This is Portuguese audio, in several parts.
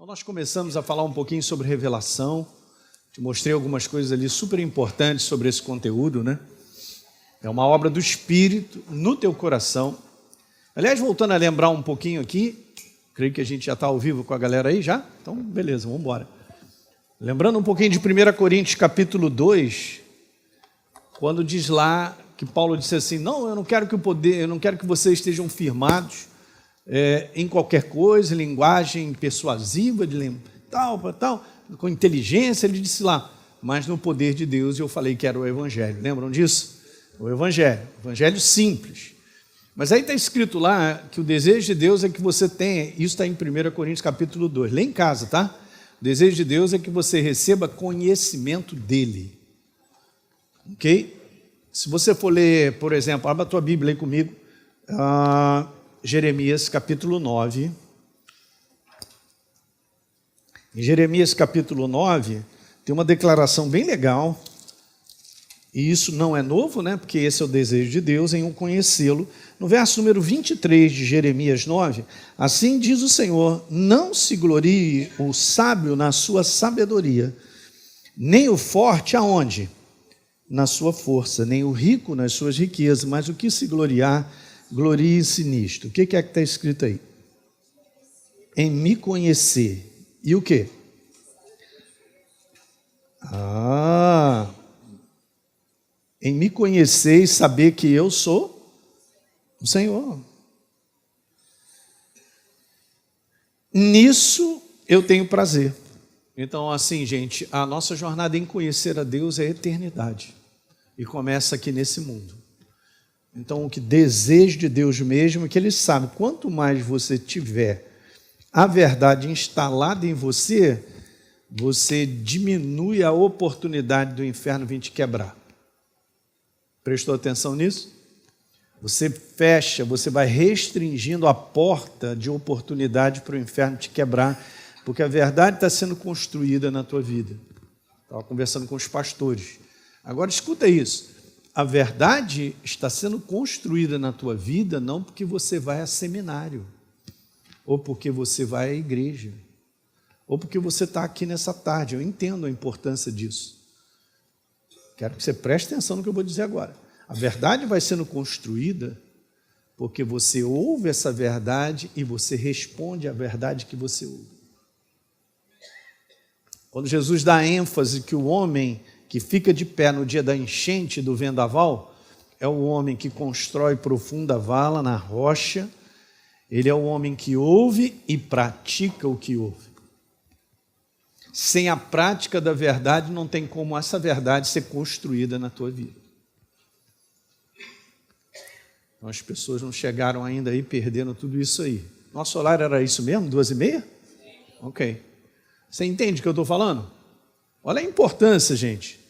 Então nós começamos a falar um pouquinho sobre revelação, te mostrei algumas coisas ali super importantes sobre esse conteúdo, né? É uma obra do Espírito no teu coração. Aliás, voltando a lembrar um pouquinho aqui, creio que a gente já está ao vivo com a galera aí já, então beleza, vamos embora. Lembrando um pouquinho de 1 Coríntios capítulo 2, quando diz lá que Paulo disse assim, não, eu não quero que vocês estejam firmados em qualquer coisa, linguagem persuasiva, tal, com inteligência, ele disse lá, mas no poder de Deus, eu falei que era o Evangelho, lembram disso? O Evangelho simples. Mas aí está escrito lá que o desejo de Deus é que você tenha, isso está em 1 Coríntios capítulo 2, lê em casa, tá? O desejo de Deus é que você receba conhecimento dEle, ok? Se você for ler, por exemplo, abra a tua Bíblia aí comigo, Jeremias capítulo 9. Em Jeremias capítulo 9, tem uma declaração bem legal, e isso não é novo, né? Porque esse é o desejo de Deus, em conhecê-lo. No verso número 23 de Jeremias 9, assim diz o Senhor, não se glorie o sábio na sua sabedoria, nem o forte aonde? Na sua força, nem o rico nas suas riquezas, mas o que se gloriar, glorie-se nisto. O que é que está escrito aí? Em me conhecer. E o quê? Em me conhecer e saber que eu sou o Senhor. Nisso eu tenho prazer. Então, assim, gente, a nossa jornada em conhecer a Deus é a eternidade. E começa aqui nesse mundo. Então, o que desejo de Deus mesmo é que Ele sabe, quanto mais você tiver a verdade instalada em você, você diminui a oportunidade do inferno vir te quebrar. Prestou atenção nisso? Você fecha, você vai restringindo a porta de oportunidade para o inferno te quebrar, porque a verdade está sendo construída na tua vida. Estava conversando com os pastores. Agora escuta isso. A verdade está sendo construída na tua vida não porque você vai a seminário, ou porque você vai à igreja, ou porque você está aqui nessa tarde. Eu entendo a importância disso. Quero que você preste atenção no que eu vou dizer agora. A verdade vai sendo construída porque você ouve essa verdade e você responde à verdade que você ouve. Quando Jesus dá ênfase que o homem que fica de pé no dia da enchente do vendaval é o homem que constrói profunda vala na rocha. Ele é o homem que ouve e pratica o que ouve. Sem a prática da verdade, não tem como essa verdade ser construída na tua vida. Então, as pessoas não chegaram ainda aí, perdendo tudo isso aí. Nosso horário era isso mesmo? 2h30? Ok. Você entende o que eu estou falando? Olha a importância, gente.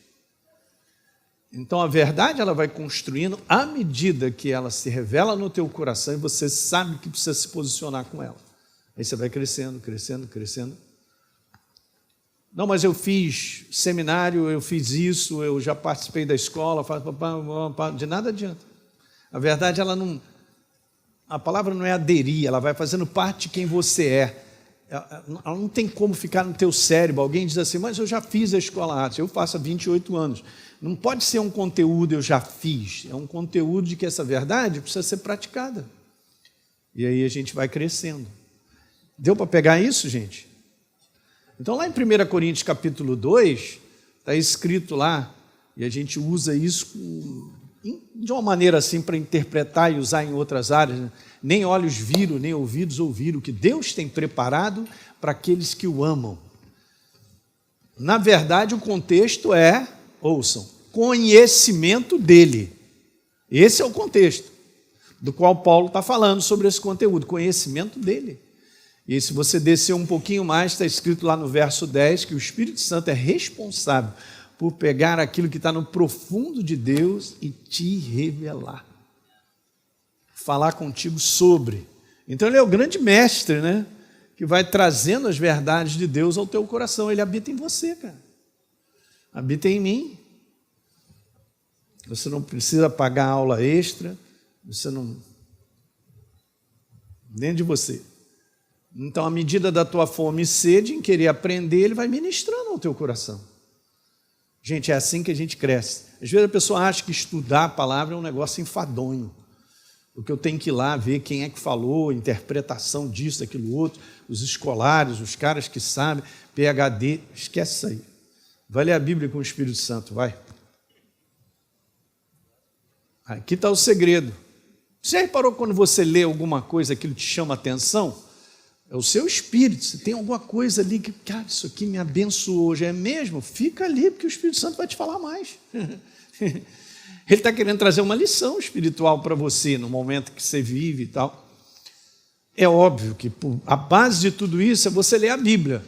Então, a verdade ela vai construindo à medida que ela se revela no teu coração e você sabe que precisa se posicionar com ela. Aí você vai crescendo, crescendo, crescendo. Não, mas eu fiz seminário, eu fiz isso, eu já participei da escola, de nada adianta. A verdade, a palavra não é aderir, ela vai fazendo parte de quem você é. Ela não tem como ficar no teu cérebro. Alguém diz assim, mas eu já fiz a escola arte, eu faço há 28 anos. Não pode ser um conteúdo eu já fiz, é um conteúdo de que essa verdade precisa ser praticada. E aí a gente vai crescendo. Deu para pegar isso, gente? Então lá em 1 Coríntios capítulo 2, está escrito lá, e a gente usa isso de uma maneira assim para interpretar e usar em outras áreas, né? Nem olhos viram, nem ouvidos ouviram, o que Deus tem preparado para aqueles que o amam. Na verdade, o contexto é, ouçam, conhecimento dele. Esse é o contexto do qual Paulo está falando sobre esse conteúdo, conhecimento dele. E se você descer um pouquinho mais, está escrito lá no verso 10, que o Espírito Santo é responsável por pegar aquilo que está no profundo de Deus e te revelar. Falar contigo sobre. Então ele é o grande mestre, né? Que vai trazendo as verdades de Deus ao teu coração. Ele habita em você, cara. Habita em mim. Você não precisa pagar aula extra. Você não... Nem de você. Então, à medida da tua fome e sede em querer aprender, ele vai ministrando ao teu coração. Gente, é assim que a gente cresce. Às vezes a pessoa acha que estudar a palavra é um negócio enfadonho. Porque eu tenho que ir lá ver quem é que falou, interpretação disso, daquilo outro, os escolares, os caras que sabem, PhD, esquece isso aí. Vai ler a Bíblia com o Espírito Santo, vai. Aqui está o segredo. Você reparou quando você lê alguma coisa, aquilo te chama a atenção? É o seu espírito, você tem alguma coisa ali que, cara, isso aqui me abençoou hoje, é mesmo? Fica ali, porque o Espírito Santo vai te falar mais. Ele está querendo trazer uma lição espiritual para você, no momento que você vive e tal. É óbvio que a base de tudo isso é você ler a Bíblia.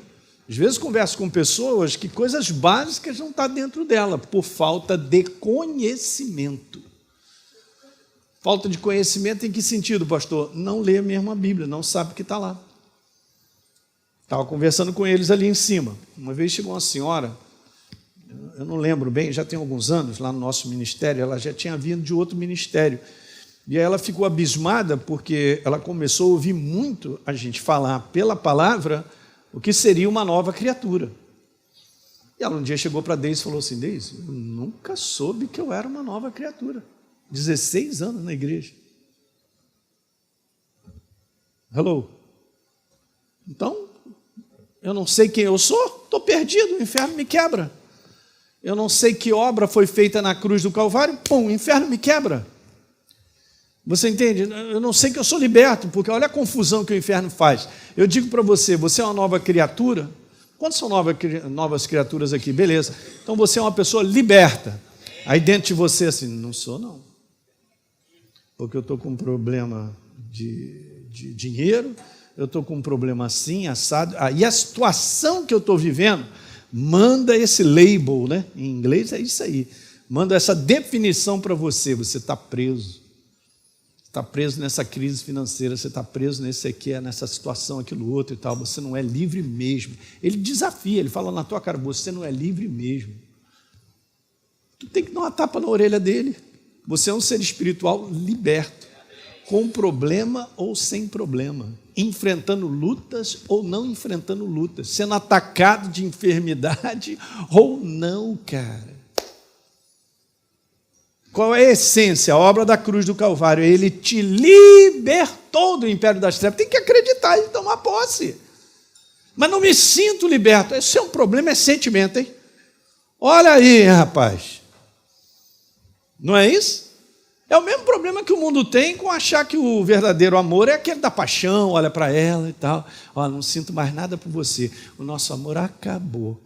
Às vezes converso com pessoas que coisas básicas não estão dentro dela, por falta de conhecimento. Falta de conhecimento em que sentido, pastor? Não lê mesmo a Bíblia, não sabe o que está lá. Estava conversando com eles ali em cima. Uma vez chegou uma senhora, eu não lembro bem, já tem alguns anos, lá no nosso ministério, ela já tinha vindo de outro ministério. E aí ela ficou abismada porque ela começou a ouvir muito a gente falar pela palavra o que seria uma nova criatura. E ela um dia chegou para Deise e falou assim, Deise, eu nunca soube que eu era uma nova criatura. 16 anos na igreja. Hello? Então, eu não sei quem eu sou, estou perdido, o inferno me quebra. Eu não sei que obra foi feita na cruz do Calvário, pum, o inferno me quebra. Você entende? Eu não sei que eu sou liberto, porque olha a confusão que o inferno faz. Eu digo para você, você é uma nova criatura. Quantas são novas criaturas aqui? Beleza. Então você é uma pessoa liberta. Aí dentro de você assim, não sou não. Porque eu estou com um problema de dinheiro, eu estou com um problema assim, assado, e a situação que eu estou vivendo manda esse label, né? Em inglês é isso aí, manda essa definição para você, você está preso. Está preso nessa crise financeira, você está preso nesse aqui, nessa situação, aquilo outro e tal, você não é livre mesmo. Ele desafia, ele fala na tua cara, você não é livre mesmo. Tu tem que dar uma tapa na orelha dele. Você é um ser espiritual liberto, com problema ou sem problema, enfrentando lutas ou não enfrentando lutas, sendo atacado de enfermidade ou não, cara. Qual é a essência? A obra da cruz do Calvário. Ele te libertou do império das trevas. Tem que acreditar e tomar posse. Mas não me sinto liberto. Esse é um problema, é sentimento, hein? Olha aí, rapaz. Não é isso? É o mesmo problema que o mundo tem com achar que o verdadeiro amor é aquele da paixão, olha para ela e tal. Olha, não sinto mais nada por você. O nosso amor acabou.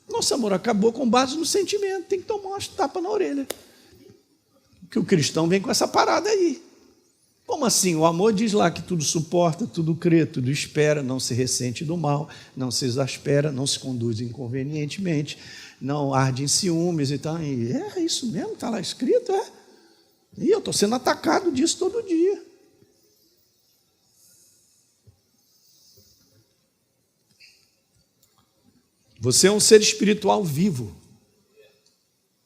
Nosso amor acabou com base no sentimento. Tem que tomar umas tapas na orelha. Que o cristão vem com essa parada aí. Como assim? O amor diz lá que tudo suporta, tudo crê, tudo espera, não se ressente do mal, não se exaspera, não se conduz inconvenientemente, não arde em ciúmes e tal. E é isso mesmo, está lá escrito, é. E eu estou sendo atacado disso todo dia. Você é um ser espiritual vivo.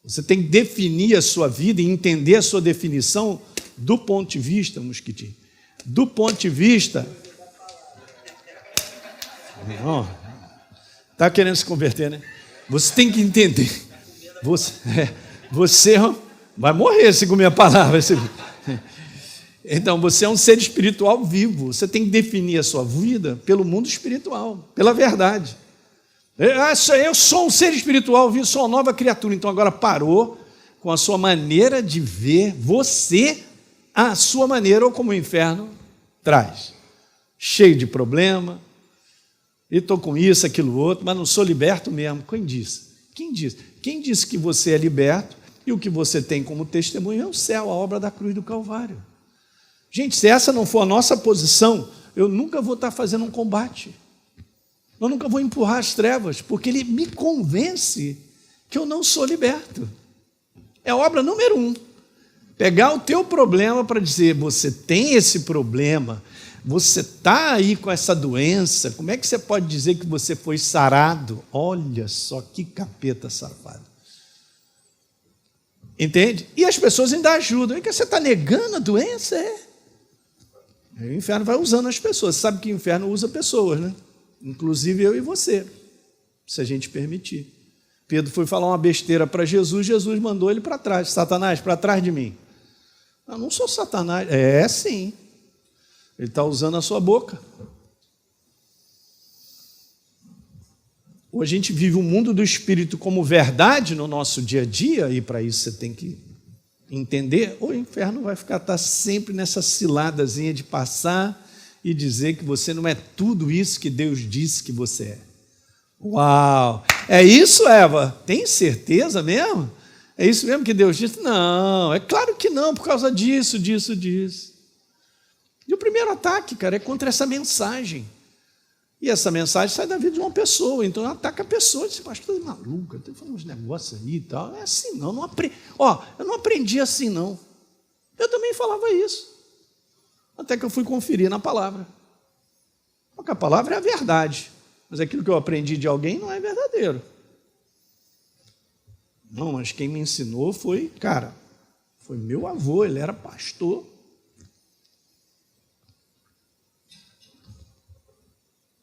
Você tem que definir a sua vida e entender a sua definição do ponto de vista, Mosquitinho, do ponto de vista... Está querendo se converter, né? Você tem que entender. Você vai morrer se comer a palavra. Então, você é um ser espiritual vivo. Você tem que definir a sua vida pelo mundo espiritual, pela verdade. Eu sou um ser espiritual vivo, sou uma nova criatura. Então, agora parou com a sua maneira de ver você, a sua maneira, ou como o inferno traz. Cheio de problema, e estou com isso, aquilo, outro, mas não sou liberto mesmo. Quem disse? Quem disse? Quem disse que você é liberto e o que você tem como testemunho é o céu, a obra da cruz do Calvário. Gente, se essa não for a nossa posição, eu nunca vou estar fazendo um combate. Eu nunca vou empurrar as trevas, porque ele me convence que eu não sou liberto. É a obra número 1. Pegar o teu problema para dizer, você tem esse problema, você está aí com essa doença, como é que você pode dizer que você foi sarado? Olha só que capeta safado. Entende? E as pessoas ainda ajudam. É que você está negando a doença? Aí o inferno vai usando as pessoas. Você sabe que o inferno usa pessoas, né? Inclusive eu e você, se a gente permitir. Pedro foi falar uma besteira para Jesus, Jesus mandou ele para trás. Satanás, para trás de mim. Eu não sou Satanás. É, sim. Ele está usando a sua boca. Ou a gente vive o mundo do Espírito como verdade no nosso dia a dia, e para isso você tem que entender, ou o inferno vai estar sempre nessa ciladazinha de passar e dizer que você não é tudo isso que Deus disse que você é. Uau! É isso, Eva? Tem certeza mesmo? É isso mesmo que Deus disse? Não, é claro que não, por causa disso. E o primeiro ataque, cara, é contra essa mensagem. E essa mensagem sai da vida de uma pessoa, então ataca a pessoa e diz, pastor, é maluca, tem que falar uns negócios aí e tal. É assim não, eu não aprendi assim não. Eu também falava isso. Até que eu fui conferir na palavra. Porque a palavra é a verdade, mas aquilo que eu aprendi de alguém não é verdadeiro. Não, mas quem me ensinou foi meu avô, ele era pastor.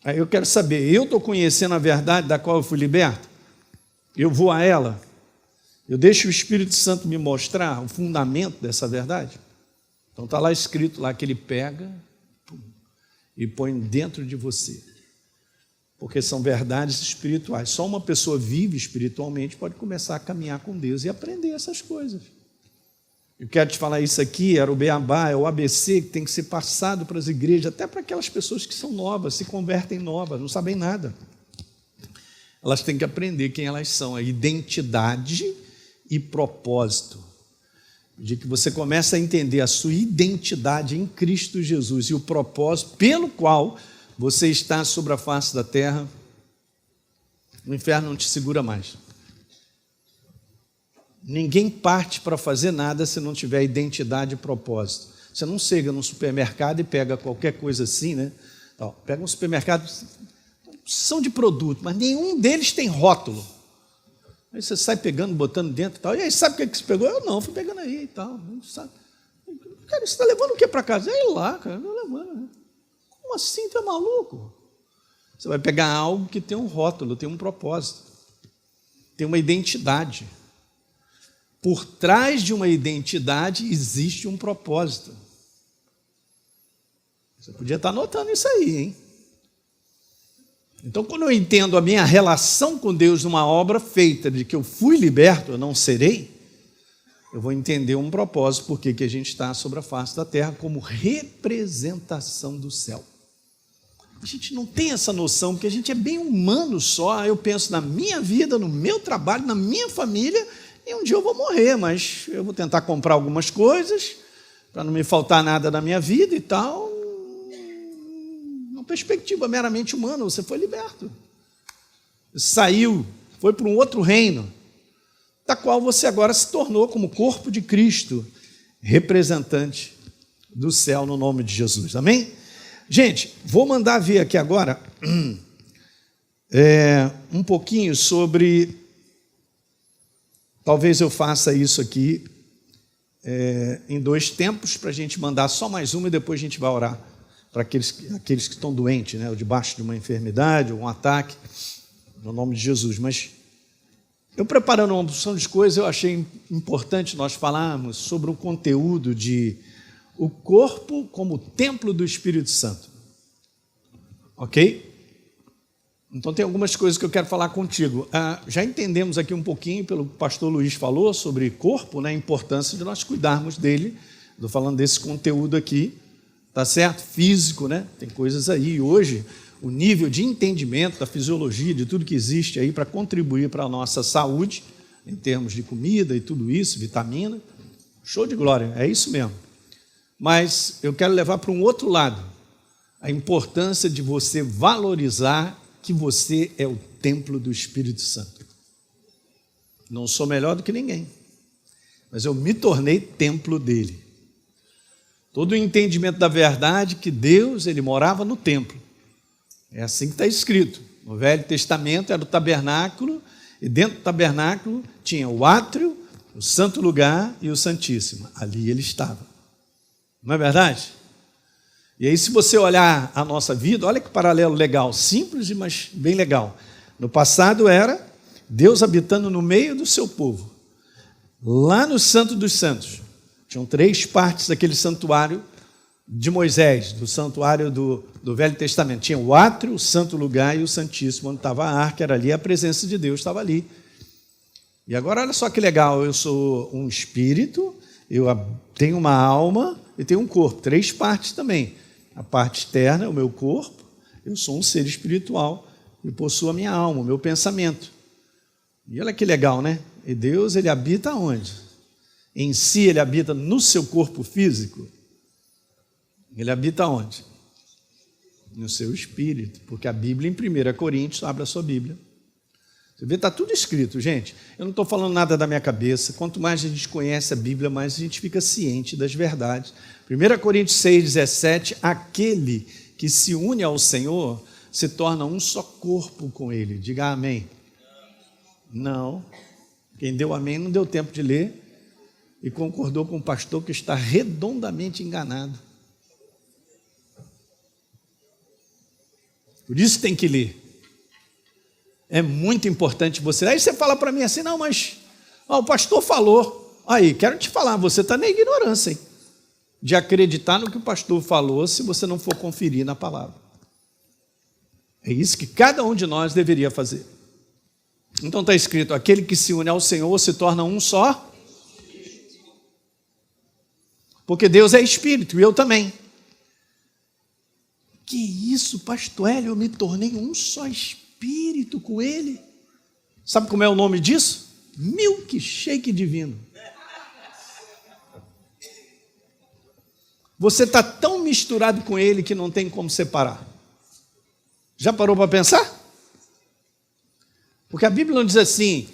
Aí eu quero saber, eu estou conhecendo a verdade da qual eu fui liberto? Eu vou a ela? Eu deixo o Espírito Santo me mostrar o fundamento dessa verdade? Então está lá escrito lá que ele pega e põe dentro de você. Porque são verdades espirituais. Só uma pessoa vive espiritualmente pode começar a caminhar com Deus e aprender essas coisas. Eu quero te falar isso aqui, era o beabá, é o ABC que tem que ser passado para as igrejas, até para aquelas pessoas que são novas, se convertem novas, não sabem nada. Elas têm que aprender quem elas são, a identidade e propósito. De que você começa a entender a sua identidade em Cristo Jesus e o propósito pelo qual você está sobre a face da terra, o inferno não te segura mais. Ninguém parte para fazer nada se não tiver identidade e propósito. Você não chega num supermercado e pega qualquer coisa assim, né? Então, pega um supermercado, são de produto, mas nenhum deles tem rótulo. Aí você sai pegando, botando dentro e tal. E aí, sabe o que você pegou? Eu não, fui pegando aí e tal. Sabe? Cara, você está levando o que para casa? Ei lá, cara, eu estou levando. Né? Como assim? Tu é maluco? Você vai pegar algo que tem um rótulo, tem um propósito, tem uma identidade. Por trás de uma identidade existe um propósito. Você podia estar anotando isso aí, hein? Então, quando eu entendo a minha relação com Deus numa obra feita de que eu fui liberto, eu não serei, eu vou entender um propósito, porque que a gente está sobre a face da terra como representação do céu. A gente não tem essa noção, porque a gente é bem humano só. Eu penso na minha vida, no meu trabalho, na minha família, e um dia eu vou morrer, mas eu vou tentar comprar algumas coisas para não me faltar nada na minha vida e tal. Uma perspectiva meramente humana, você foi liberto. Saiu, foi para um outro reino, da qual você agora se tornou como corpo de Cristo, representante do céu no nome de Jesus. Amém? Gente, vou mandar ver aqui agora um pouquinho sobre... Talvez eu faça isso aqui em 2 tempos, para a gente mandar só mais uma e depois a gente vai orar para aqueles que estão doentes, né, ou debaixo de uma enfermidade, ou um ataque, no nome de Jesus. Mas eu preparando uma opção de coisas, eu achei importante nós falarmos sobre o conteúdo de o corpo como templo do Espírito Santo. Ok? Então tem algumas coisas que eu quero falar contigo. Já entendemos aqui um pouquinho, pelo que o pastor Luiz falou, sobre corpo, né, a importância de nós cuidarmos dele. Estou falando desse conteúdo aqui, tá certo? Físico, né? Tem coisas aí. Hoje, o nível de entendimento da fisiologia, de tudo que existe aí para contribuir para a nossa saúde, em termos de comida e tudo isso, vitamina, show de glória, é isso mesmo. Mas eu quero levar para um outro lado, a importância de você valorizar que você é o templo do Espírito Santo. Não sou melhor do que ninguém, mas eu me tornei templo dele. Todo o entendimento da verdade que Deus, ele morava no templo. É assim que está escrito. No Velho Testamento era o tabernáculo, e dentro do tabernáculo tinha o átrio, o santo lugar e o santíssimo. Ali ele estava. Não é verdade? E aí, se você olhar a nossa vida, olha que paralelo legal, simples, mas bem legal. No passado era Deus habitando no meio do seu povo. Lá no Santo dos Santos, tinham 3 partes daquele santuário de Moisés, do santuário do Velho Testamento. Tinha o átrio, o santo lugar e o santíssimo, onde estava a arca, era ali, a presença de Deus estava ali. E agora olha só que legal, eu sou um espírito, eu tenho uma alma e tenho um corpo, 3 partes também. A parte externa é o meu corpo, eu sou um ser espiritual e possuo a minha alma, o meu pensamento. E olha que legal, né? E Deus, ele habita onde? Em si, ele habita no seu corpo físico. Ele habita onde? No seu espírito, porque a Bíblia, em 1 Coríntios, abra a sua Bíblia. Você vê, está tudo escrito, gente. Eu não estou falando nada da minha cabeça. Quanto mais a gente conhece a Bíblia, mais a gente fica ciente das verdades. 1 Coríntios 6,17, aquele que se une ao Senhor se torna um só corpo com Ele. Diga amém. Não. Quem deu amém não deu tempo de ler e concordou com o pastor que está redondamente enganado. Por isso tem que ler. É muito importante você. Aí você fala para mim assim, não, mas o pastor falou. Aí, quero te falar, você está na ignorância, hein? De acreditar no que o pastor falou se você não for conferir na palavra. É isso que cada um de nós deveria fazer. Então está escrito, aquele que se une ao Senhor se torna um só. Porque Deus é espírito e eu também. Que isso, pastor Hélio, eu me tornei um só espírito com ele. Sabe como é o nome disso? Milkshake divino. Você está tão misturado com ele que não tem como separar. Já parou para pensar? Porque a Bíblia não diz assim,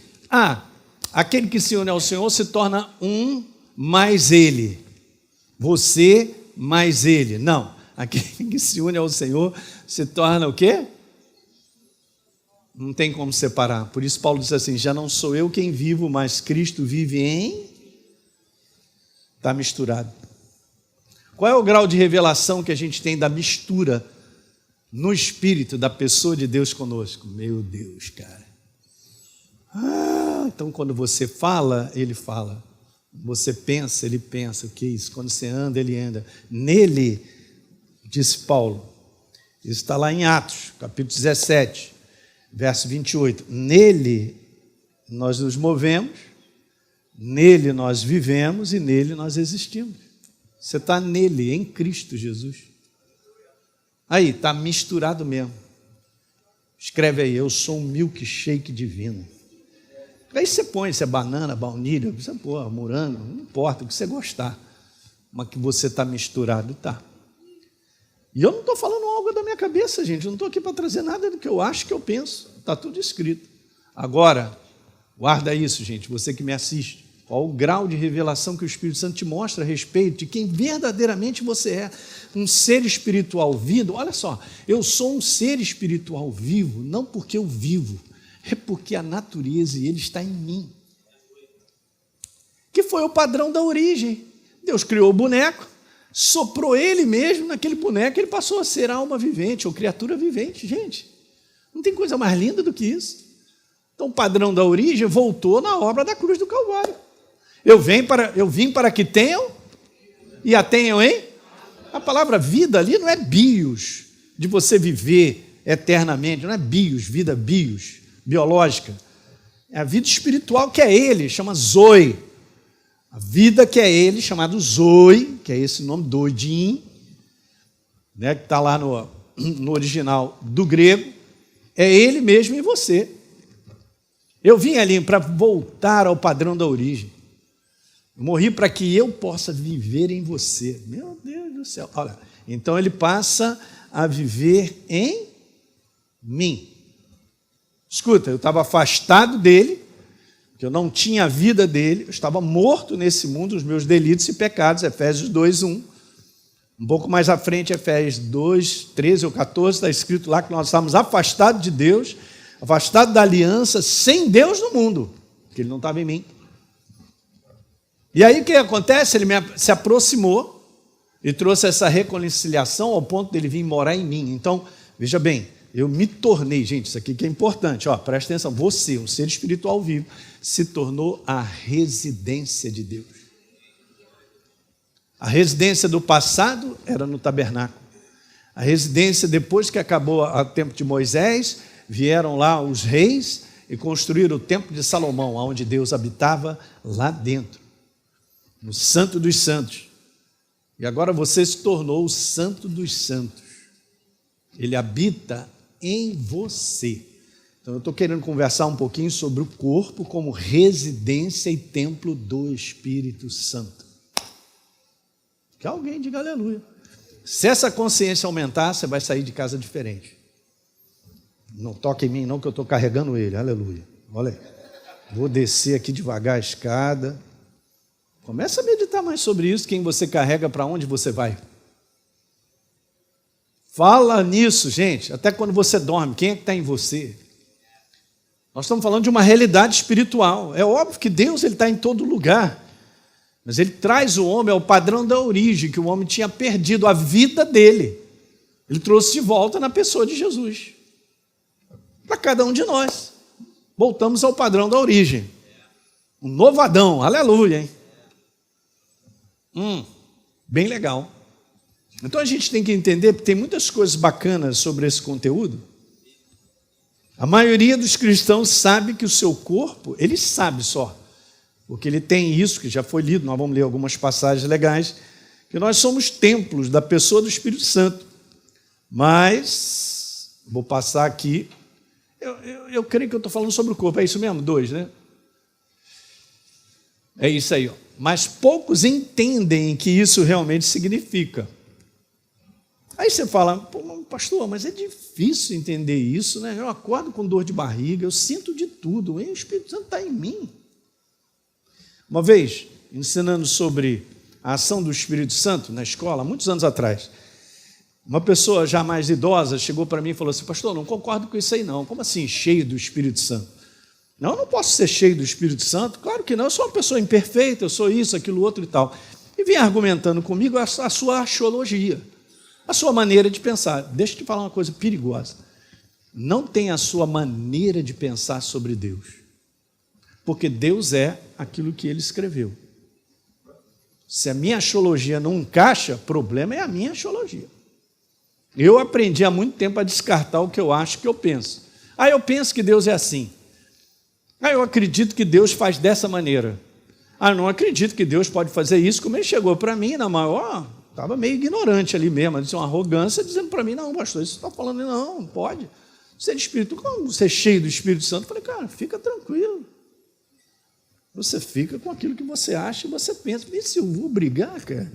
aquele que se une ao Senhor se torna um mais ele. Você mais ele. Não. Aquele que se une ao Senhor se torna o quê? Não tem como separar. Por isso Paulo diz assim, já não sou eu quem vivo, mas Cristo vive em... Está misturado. Qual é o grau de revelação que a gente tem da mistura no Espírito da pessoa de Deus conosco? Meu Deus, cara. Então quando você fala, ele fala. Você pensa, ele pensa. O que é isso? Quando você anda, ele anda. Nele, disse Paulo, isso está lá em Atos, capítulo 17, verso 28. Nele nós nos movemos, nele nós vivemos e nele nós existimos. Você está nele, em Cristo Jesus. Aí, está misturado mesmo. Escreve aí, eu sou um milkshake divino. Aí você põe, se é banana, baunilha, você põe morango, não importa, o que você gostar. Mas que você está misturado, está. E eu não estou falando algo da minha cabeça, gente. Eu não estou aqui para trazer nada do que eu acho, que eu penso. Está tudo escrito. Agora, guarda isso, gente, você que me assiste. Qual o grau de revelação que o Espírito Santo te mostra a respeito de quem verdadeiramente você é. Um ser espiritual vivo. Olha só, eu sou um ser espiritual vivo, não porque eu vivo, é porque a natureza e ele está em mim. Que foi o padrão da origem. Deus criou o boneco, soprou ele mesmo naquele boneco, ele passou a ser alma vivente ou criatura vivente. Gente, não tem coisa mais linda do que isso. Então o padrão da origem voltou na obra da cruz do Calvário. Eu vim para que tenham e a tenham em... A palavra vida ali não é bios, de você viver eternamente, não é bios, vida bios, biológica. É a vida espiritual que é ele, chama Zoe. A vida que é ele, chamado Zoe, que é esse nome doidinho, né, que está lá no original do grego, é ele mesmo em você. Eu vim ali para voltar ao padrão da origem. Eu morri para que eu possa viver em você. Meu Deus do céu. Olha, então ele passa a viver em mim. Escuta, eu estava afastado dele, que eu não tinha a vida dele, eu estava morto nesse mundo, os meus delitos e pecados, Efésios 2:1. Um pouco mais à frente, Efésios 2:13 ou 14, está escrito lá que nós estávamos afastados de Deus, afastados da aliança, sem Deus no mundo, porque ele não estava em mim. E aí o que acontece? Ele se aproximou, e trouxe essa reconciliação ao ponto dele vir morar em mim. Então, veja bem, eu me tornei, gente, isso aqui que é importante, ó, presta atenção, você, um ser espiritual vivo, se tornou a residência de Deus. A residência do passado era no tabernáculo. A residência, depois que acabou o tempo de Moisés, vieram lá os reis e construíram o templo de Salomão, onde Deus habitava lá dentro, no Santo dos Santos. E agora você se tornou o Santo dos Santos. Ele habita em você. Então eu estou querendo conversar um pouquinho sobre o corpo como residência e templo do Espírito Santo. Que alguém diga aleluia. Se essa consciência aumentar, você vai sair de casa diferente. Não toque em mim não, que eu estou carregando ele, aleluia. Olha aí. Vou descer aqui devagar a escada. Começa a meditar mais sobre isso, quem você carrega, para onde você vai. Fala nisso, gente, até quando você dorme, quem é que está em você? Nós estamos falando de uma realidade espiritual. É óbvio que Deus está em todo lugar, mas Ele traz o homem ao padrão da origem, que o homem tinha perdido a vida dele. Ele trouxe de volta na pessoa de Jesus. Para cada um de nós. Voltamos ao padrão da origem. Um novo Adão, aleluia, hein? Bem legal. Então a gente tem que entender, porque tem muitas coisas bacanas sobre esse conteúdo. A maioria dos cristãos sabe que o seu corpo, ele sabe só, porque ele tem isso, que já foi lido, nós vamos ler algumas passagens legais, que nós somos templos da pessoa do Espírito Santo. Mas, vou passar aqui, eu creio que eu estou falando sobre o corpo, é isso mesmo? 2, né? É isso aí, ó. Mas poucos entendem que isso realmente significa. Aí você fala, pastor, mas é difícil entender isso, né? Eu acordo com dor de barriga, eu sinto de tudo, e o Espírito Santo está em mim. Uma vez, ensinando sobre a ação do Espírito Santo na escola, muitos anos atrás, uma pessoa já mais idosa chegou para mim e falou assim, pastor, não concordo com isso aí não. Como assim, cheio do Espírito Santo? Não, eu não posso ser cheio do Espírito Santo. Claro que não, eu sou uma pessoa imperfeita, eu sou isso, aquilo, outro e tal. E vinha argumentando comigo a sua axiologia. A sua maneira de pensar. Deixa eu te falar uma coisa perigosa. Não tem a sua maneira de pensar sobre Deus. Porque Deus é aquilo que Ele escreveu. Se a minha axiologia não encaixa, o problema é a minha axiologia. Eu aprendi há muito tempo a descartar o que eu acho que eu penso. Eu penso que Deus é assim. Eu acredito que Deus faz dessa maneira. Eu não acredito que Deus pode fazer isso. Como Ele chegou para mim, na maior... Estava meio ignorante ali mesmo, uma arrogância, dizendo para mim, não, pastor, isso está falando, não pode. Ser espírito, como ser cheio do Espírito Santo? Eu falei, cara, fica tranquilo. Você fica com aquilo que você acha e você pensa, e se eu vou brigar, cara?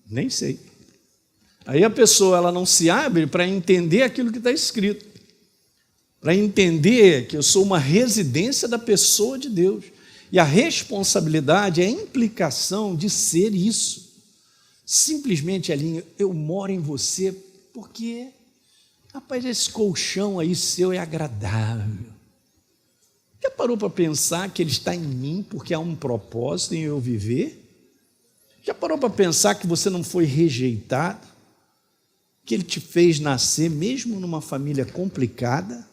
Nem sei. Aí a pessoa, ela não se abre para entender aquilo que está escrito, para entender que eu sou uma residência da pessoa de Deus. E a responsabilidade é a implicação de ser isso. Simplesmente, Elinho, eu moro em você porque, rapaz, esse colchão aí seu é agradável. Já parou para pensar que ele está em mim porque há um propósito em eu viver? Já parou para pensar que você não foi rejeitado? Que Ele te fez nascer mesmo numa família complicada?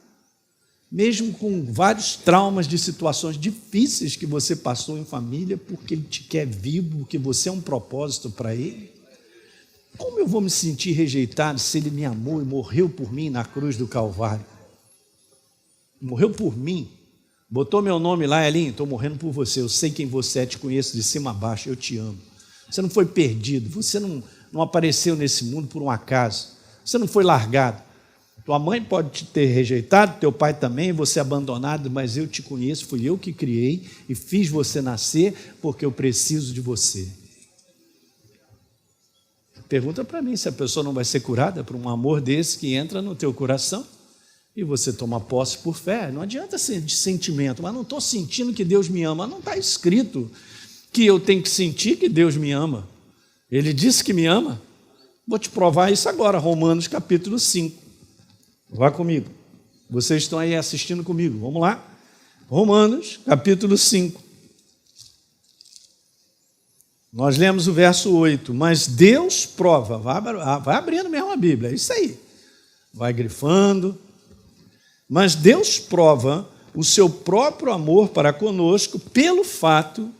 Mesmo com vários traumas de situações difíceis que você passou em família, porque Ele te quer vivo, porque você é um propósito para Ele? Como eu vou me sentir rejeitado se Ele me amou e morreu por mim na cruz do Calvário? Morreu por mim, botou meu nome lá, Elinho, estou morrendo por você, eu sei quem você é, te conheço de cima a baixo, eu te amo. Você não foi perdido, você não apareceu nesse mundo por um acaso, você não foi largado. Tua mãe pode te ter rejeitado, teu pai também, você abandonado, mas eu te conheço, fui eu que criei e fiz você nascer porque eu preciso de você. Pergunta para mim se a pessoa não vai ser curada por um amor desse que entra no teu coração e você toma posse por fé. Não adianta ser de sentimento, mas não estou sentindo que Deus me ama. Não está escrito que eu tenho que sentir que Deus me ama. Ele disse que me ama. Vou te provar isso agora, Romanos capítulo 5. Vá comigo. Vocês estão aí assistindo comigo. Vamos lá. Romanos, capítulo 5. Nós lemos o verso 8, mas Deus prova, vai abrindo mesmo a Bíblia, é isso aí, vai grifando, mas Deus prova o seu próprio amor para conosco pelo fato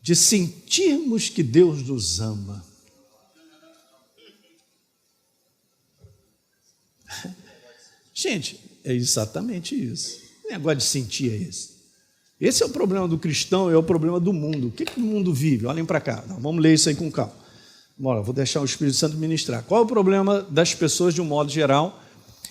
de sentirmos que Deus nos ama. Gente, é exatamente isso. O negócio de sentir é esse. Esse é o problema do cristão, é o problema do mundo. O que o mundo vive? Olhem para cá. Não, vamos ler isso aí com calma. Bora, vou deixar o Espírito Santo ministrar. Qual é o problema das pessoas de um modo geral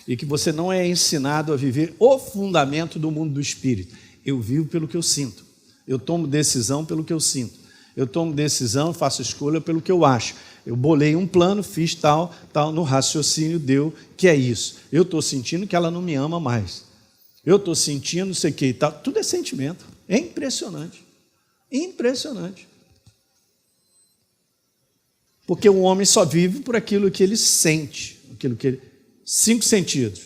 e que você não é ensinado a viver o fundamento do mundo do Espírito? Eu vivo pelo que eu sinto. Eu tomo decisão pelo que eu sinto. Eu tomo decisão, faço escolha pelo que eu acho. Eu bolei um plano, fiz tal, no raciocínio deu que é isso. Eu estou sentindo que ela não me ama mais. Eu estou sentindo, não sei o que e tal. Tudo é sentimento. É impressionante. Impressionante. Porque o homem só vive por aquilo que ele sente. Aquilo que ele... 5 sentidos.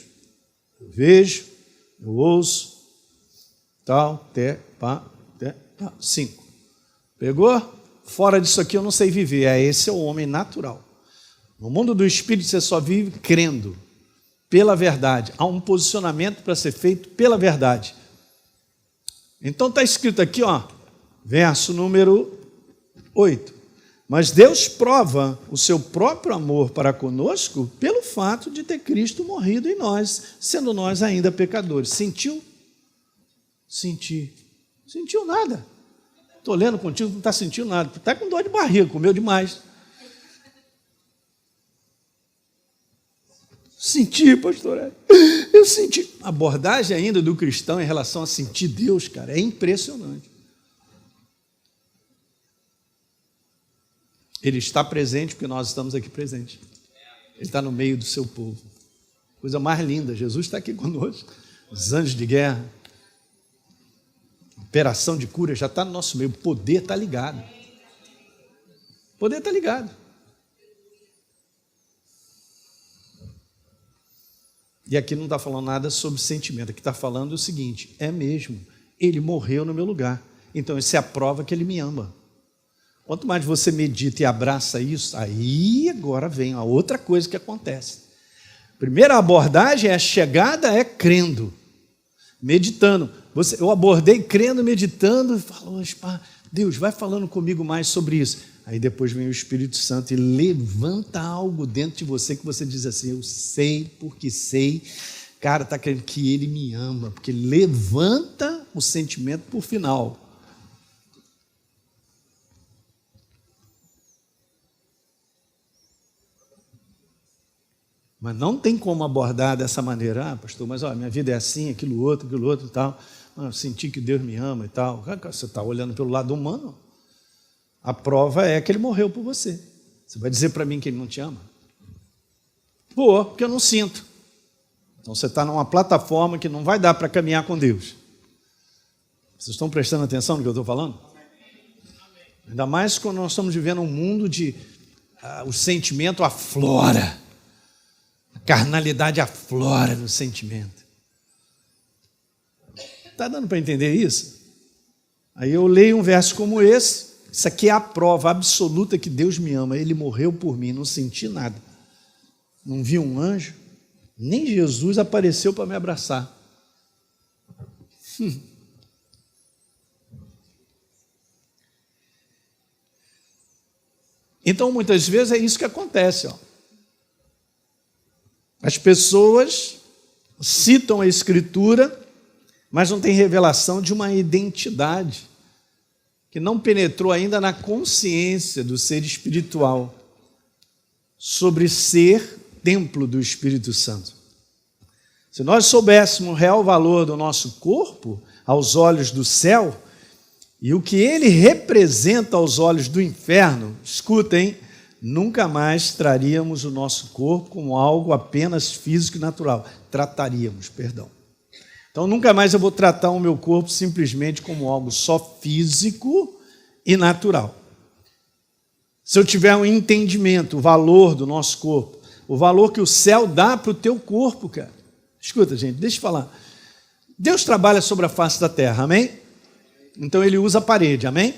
Eu vejo, eu ouço, tal, pá. 5. Pegou? Fora disso aqui eu não sei viver. Esse é o homem natural. No mundo do Espírito você só vive crendo. Pela verdade. Há um posicionamento para ser feito pela verdade. Então está escrito aqui, verso número 8. Mas Deus prova o seu próprio amor para conosco pelo fato de ter Cristo morrido em nós, sendo nós ainda pecadores. Sentiu? Senti. Sentiu nada. Estou lendo contigo, não está sentindo nada. Está com dor de barriga, comeu demais. Senti, pastor. Eu senti. A abordagem ainda do cristão em relação a sentir Deus, cara, é impressionante. Ele está presente porque nós estamos aqui presentes. Ele está no meio do seu povo. Coisa mais linda, Jesus está aqui conosco. Os anjos de guerra. Operação de cura já está no nosso meio. O poder está ligado. O poder está ligado. E aqui não está falando nada sobre sentimento. Aqui está falando o seguinte, é mesmo, ele morreu no meu lugar. Então isso é a prova que ele me ama. Quanto mais você medita e abraça isso, aí agora vem a outra coisa que acontece. Primeira abordagem, a chegada é crendo, meditando. Eu abordei crendo, meditando, e falou, Deus, vai falando comigo mais sobre isso. Aí depois vem o Espírito Santo e levanta algo dentro de você que você diz assim, eu sei porque sei, cara, está querendo que ele me ama, porque levanta o sentimento por final. Mas não tem como abordar dessa maneira, pastor, mas minha vida é assim, aquilo outro e tal, eu senti que Deus me ama e tal. Você está olhando pelo lado humano? A prova é que ele morreu por você. Você vai dizer para mim que ele não te ama? Porque eu não sinto. Então você está numa plataforma que não vai dar para caminhar com Deus. Vocês estão prestando atenção no que eu estou falando? Ainda mais quando nós estamos vivendo um mundo de o sentimento aflora. A carnalidade aflora no sentimento. Está dando para entender isso? Aí eu leio um verso como esse. Isso aqui é a prova absoluta que Deus me ama. Ele morreu por mim, não senti nada. Não vi um anjo, nem Jesus apareceu para me abraçar. Então, muitas vezes é isso que acontece. As pessoas citam a Escritura, mas não tem revelação de uma identidade que não penetrou ainda na consciência do ser espiritual sobre ser templo do Espírito Santo. Se nós soubéssemos o real valor do nosso corpo aos olhos do céu e o que ele representa aos olhos do inferno, escutem, nunca mais traríamos o nosso corpo como algo apenas físico e natural. Então, nunca mais eu vou tratar o meu corpo simplesmente como algo só físico e natural. Se eu tiver um entendimento, o valor do nosso corpo, o valor que o céu dá para o teu corpo, cara. Escuta, gente, deixa eu falar. Deus trabalha sobre a face da terra, amém? Então, ele usa a parede, amém?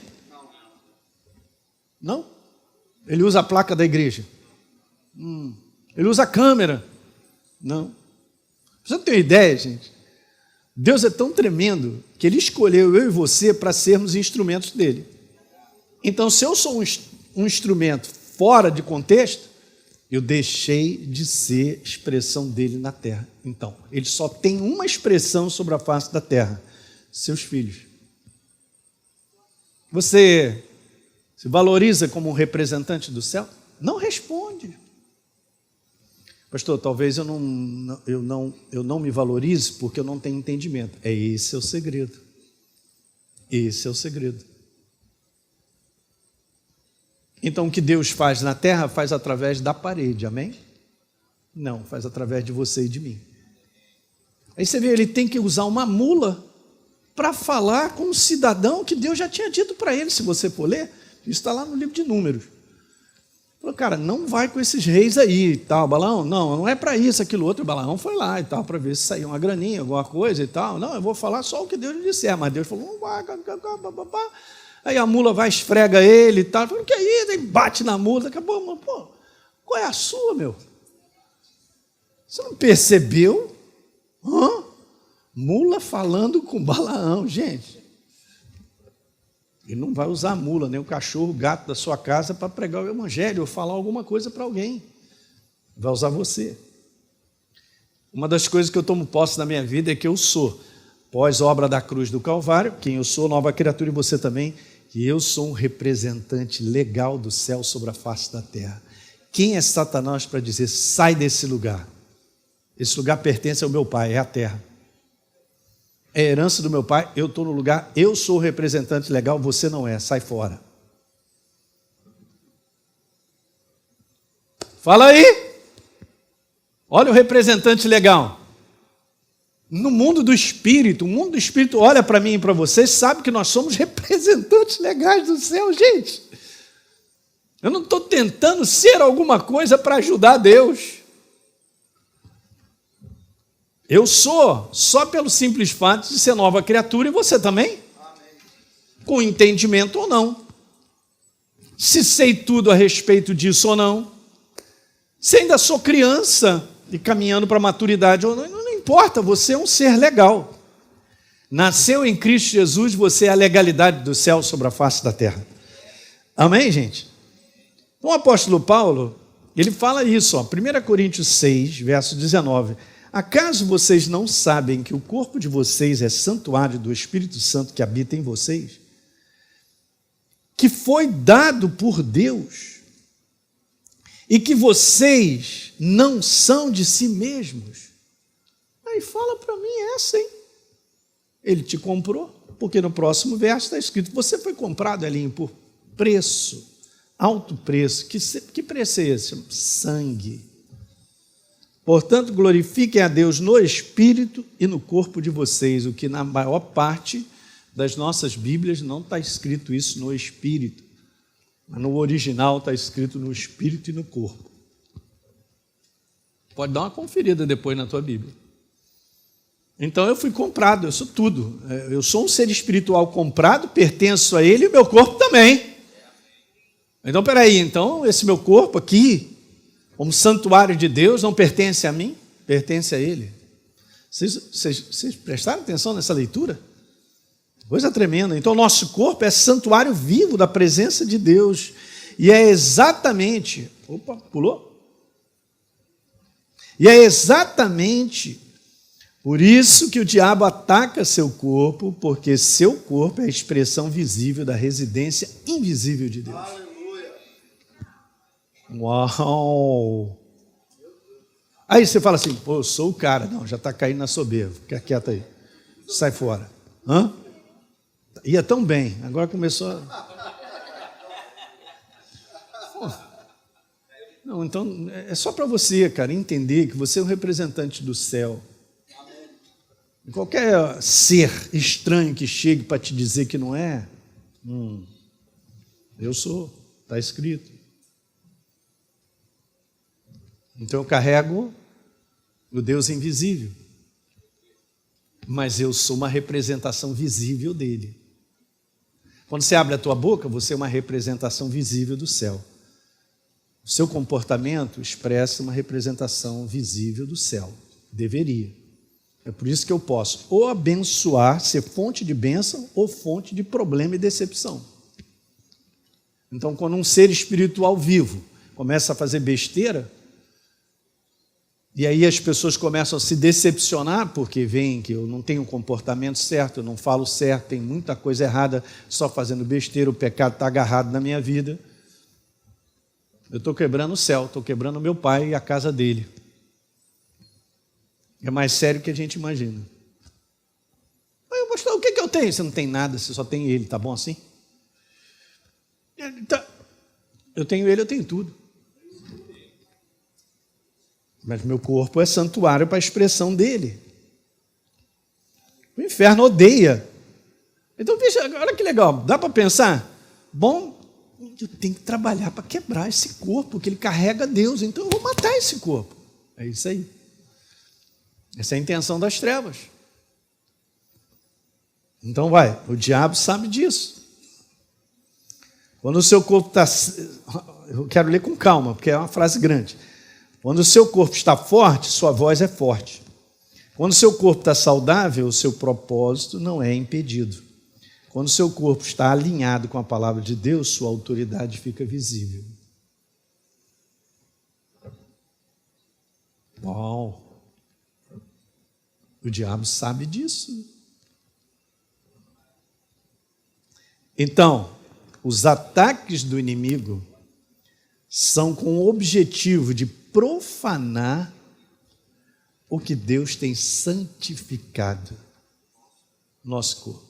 Não? Ele usa a placa da igreja? Ele usa a câmera? Não. Você não tem uma ideia, gente? Deus é tão tremendo que Ele escolheu eu e você para sermos instrumentos dEle. Então, se eu sou um instrumento fora de contexto, eu deixei de ser expressão dEle na terra. Então, Ele só tem uma expressão sobre a face da terra: seus filhos. Você se valoriza como um representante do céu? Não responde. Pastor, talvez eu não me valorize porque eu não tenho entendimento. Esse é o segredo. Esse é o segredo. Então, o que Deus faz na terra, faz através da parede, amém? Não, faz através de você e de mim. Aí você vê, ele tem que usar uma mula para falar com um cidadão que Deus já tinha dito para ele. Se você for ler, isso está lá no livro de Números. Falou, cara, não vai com esses reis aí e tal. Balaão, não é para isso, aquilo outro. O Balaão foi lá e tal, para ver se saía uma graninha, alguma coisa e tal. Não, eu vou falar só o que Deus lhe disser. Mas Deus falou, não vai, aí a mula vai, esfrega ele e tal. Falou, o que é isso? Aí bate na mula. Acabou, mano, pô, qual é a sua, meu? Você não percebeu? Mula falando com Balaão, gente. Ele não vai usar a mula, nem o cachorro, o gato da sua casa para pregar o evangelho ou falar alguma coisa para alguém. Vai usar você. Uma das coisas que eu tomo posse na minha vida é que eu sou, pós-obra da cruz do Calvário, quem eu sou, nova criatura, e você também, que eu sou um representante legal do céu sobre a face da terra. Quem é Satanás para dizer, sai desse lugar? Esse lugar pertence ao meu Pai, é a terra. É a herança do meu Pai, eu estou no lugar, eu sou o representante legal, você não é, sai fora. Fala aí. Olha o representante legal. No mundo do Espírito, o mundo do Espírito olha para mim e para vocês, sabe que nós somos representantes legais do céu, gente. Eu não estou tentando ser alguma coisa para ajudar Deus. Eu sou só pelo simples fato de ser nova criatura, e você também? Amém. Com entendimento ou não. Se sei tudo a respeito disso ou não. Se ainda sou criança e caminhando para a maturidade ou não, não importa, você é um ser legal. Nasceu em Cristo Jesus, você é a legalidade do céu sobre a face da terra. Amém, gente? Então, o apóstolo Paulo, ele fala isso, 1 Coríntios 6, verso 19. Acaso vocês não sabem que o corpo de vocês é santuário do Espírito Santo que habita em vocês? Que foi dado por Deus e que vocês não são de si mesmos? Aí fala para mim essa, hein? Ele te comprou, porque no próximo verso está escrito, você foi comprado, Elinho, por preço, alto preço. Que preço é esse? Sangue. Portanto, glorifiquem a Deus no Espírito e no corpo de vocês, o que na maior parte das nossas Bíblias não está escrito isso no Espírito, mas no original está escrito no Espírito e no corpo. Pode dar uma conferida depois na tua Bíblia. Então eu fui comprado, eu sou tudo. Eu sou um ser espiritual comprado, pertenço a Ele e o meu corpo também. Então, peraí, então esse meu corpo aqui, como santuário de Deus, não pertence a mim, pertence a Ele. Vocês prestaram atenção nessa leitura? Coisa tremenda. Então, nosso corpo é santuário vivo da presença de Deus. E é exatamente... Opa, pulou? E é exatamente por isso que o diabo ataca seu corpo, porque seu corpo é a expressão visível da residência invisível de Deus. Uau! Aí você fala assim, pô, eu sou o cara. Não, já está caindo na soberba. Fica quieto aí. Sai fora. Hã? Ia tão bem. Agora começou a... Não, então, é só para você, cara, entender que você é um representante do céu. Qualquer ser estranho que chegue para te dizer que não é, eu sou, está escrito. Então eu carrego o Deus invisível, mas eu sou uma representação visível dele. Quando você abre a tua boca, você é uma representação visível do céu. O seu comportamento expressa uma representação visível do céu. Deveria. É por isso que eu posso ou abençoar, ser fonte de bênção, ou fonte de problema e decepção. Então, quando um ser espiritual vivo começa a fazer besteira, e aí as pessoas começam a se decepcionar, porque veem que eu não tenho um comportamento certo, eu não falo certo, tem muita coisa errada, só fazendo besteira, o pecado está agarrado na minha vida. Eu estou quebrando o céu, estou quebrando o meu pai e a casa dele. É mais sério do que a gente imagina. Mas, pastor, o que eu tenho? Você não tem nada, você só tem ele, tá bom assim? Então, eu tenho ele, eu tenho tudo. Mas meu corpo é santuário para a expressão dele. O inferno odeia. Então, veja, olha que legal, dá para pensar? Bom, eu tenho que trabalhar para quebrar esse corpo, porque ele carrega Deus, então eu vou matar esse corpo. É isso aí. Essa é a intenção das trevas. Então vai, o diabo sabe disso. Quando o seu corpo está... Eu quero ler com calma, porque é uma frase grande. Quando o seu corpo está forte, sua voz é forte. Quando o seu corpo está saudável, o seu propósito não é impedido. Quando o seu corpo está alinhado com a palavra de Deus, sua autoridade fica visível. Uau! O diabo sabe disso. Então, os ataques do inimigo são com o objetivo de profanar o que Deus tem santificado no nosso corpo.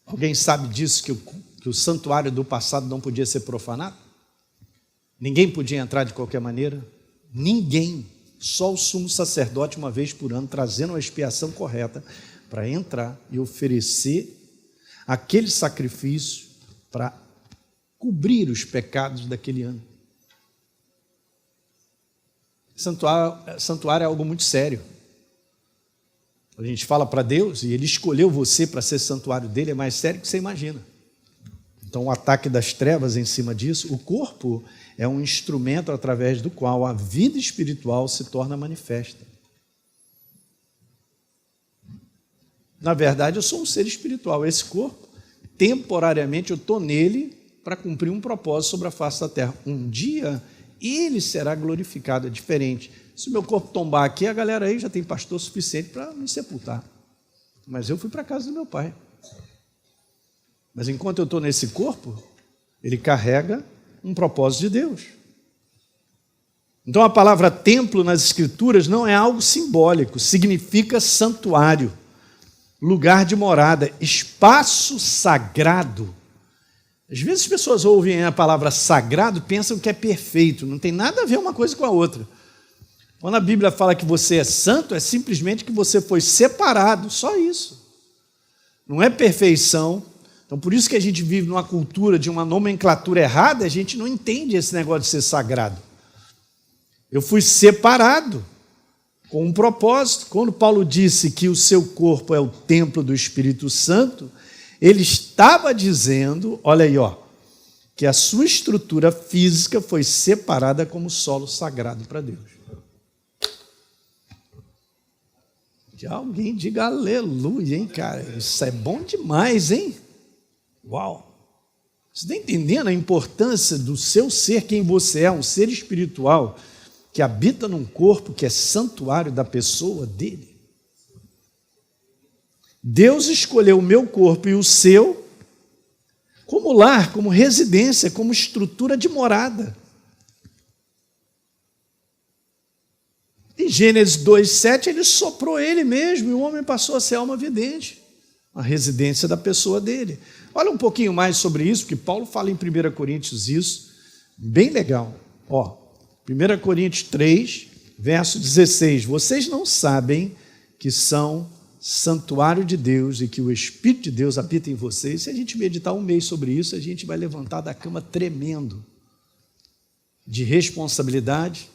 Alguém sabe disso, que o santuário do passado não podia ser profanado? Ninguém podia entrar de qualquer maneira? Ninguém. Só o sumo sacerdote, uma vez por ano, trazendo a expiação correta para entrar e oferecer aquele sacrifício para cobrir os pecados daquele ano. Santuário é algo muito sério. A gente fala para Deus e Ele escolheu você para ser santuário dele, é mais sério do que você imagina. Então, o ataque das trevas em cima disso, o corpo é um instrumento através do qual a vida espiritual se torna manifesta. Na verdade, eu sou um ser espiritual. Esse corpo, temporariamente, eu estou nele para cumprir um propósito sobre a face da terra. Um dia, ele será glorificado, é diferente. Se o meu corpo tombar aqui, a galera aí já tem pastor suficiente para me sepultar. Mas eu fui para a casa do meu pai. Mas enquanto eu estou nesse corpo, ele carrega um propósito de Deus. Então a palavra templo nas Escrituras não é algo simbólico, significa santuário, lugar de morada, espaço sagrado. Às vezes as pessoas ouvem a palavra sagrado e pensam que é perfeito, não tem nada a ver uma coisa com a outra. Quando a Bíblia fala que você é santo, é simplesmente que você foi separado, só isso. Não é perfeição. Então, por isso que a gente vive numa cultura de uma nomenclatura errada, a gente não entende esse negócio de ser sagrado. Eu fui separado com um propósito. Quando Paulo disse que o seu corpo é o templo do Espírito Santo, ele estava dizendo, olha aí, ó, que a sua estrutura física foi separada como solo sagrado para Deus. Que alguém diga aleluia, hein, cara? Isso é bom demais, hein? Uau! Você está entendendo a importância do seu ser, quem você é, um ser espiritual que habita num corpo que é santuário da pessoa dele? Deus escolheu o meu corpo e o seu como lar, como residência, como estrutura de morada. Em Gênesis 2:7, ele soprou ele mesmo e o homem passou a ser alma vivente, a residência da pessoa dele. Olha um pouquinho mais sobre isso, porque Paulo fala em 1 Coríntios isso, bem legal. Ó, 1 Coríntios 3, verso 16. Vocês não sabem que são santuário de Deus e que o Espírito de Deus habita em vocês? Se a gente meditar um mês sobre isso, a gente vai levantar da cama tremendo de responsabilidade,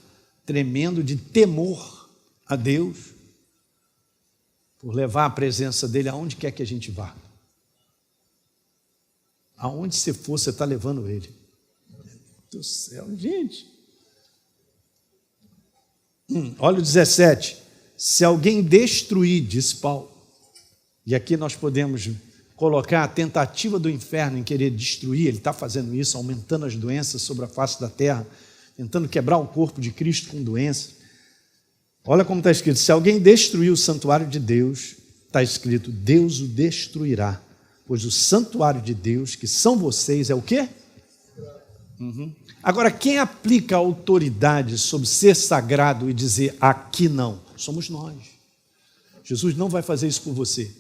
tremendo de temor a Deus, por levar a presença dele aonde quer que a gente vá. Aonde você for, você está levando ele. Do céu, gente. Olha o 17. Se alguém destruir, diz Paulo, e aqui nós podemos colocar a tentativa do inferno em querer destruir, ele está fazendo isso, aumentando as doenças sobre a face da terra, tentando quebrar o corpo de Cristo com doenças. Olha como está escrito, se alguém destruir o santuário de Deus, está escrito, Deus o destruirá, pois o santuário de Deus, que são vocês, é o quê? Agora, quem aplica a autoridade sobre ser sagrado e dizer aqui não? Somos nós. Jesus não vai fazer isso por você.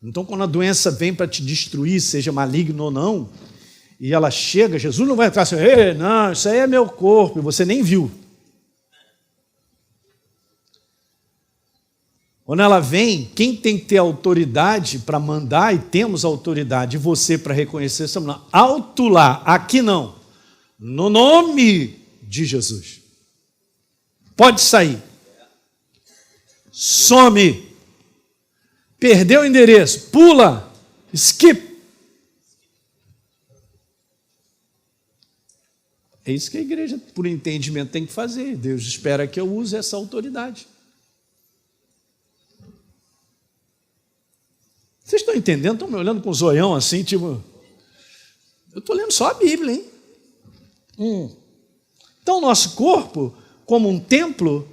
Então, quando a doença vem para te destruir, seja maligno ou não, e ela chega, Jesus não vai entrar assim, ei, não, isso aí é meu corpo, e você nem viu. Quando ela vem, quem tem que ter autoridade para mandar, e temos autoridade, e você para reconhecer, estamos lá, alto lá, aqui não, no nome de Jesus. Pode sair. Some. Perdeu o endereço, pula, skip. É isso que a igreja, por entendimento, tem que fazer. Deus espera que eu use essa autoridade. Vocês estão entendendo? Estão me olhando com um zoião assim, tipo... Eu estou lendo só a Bíblia, hein? Então, o nosso corpo, como um templo,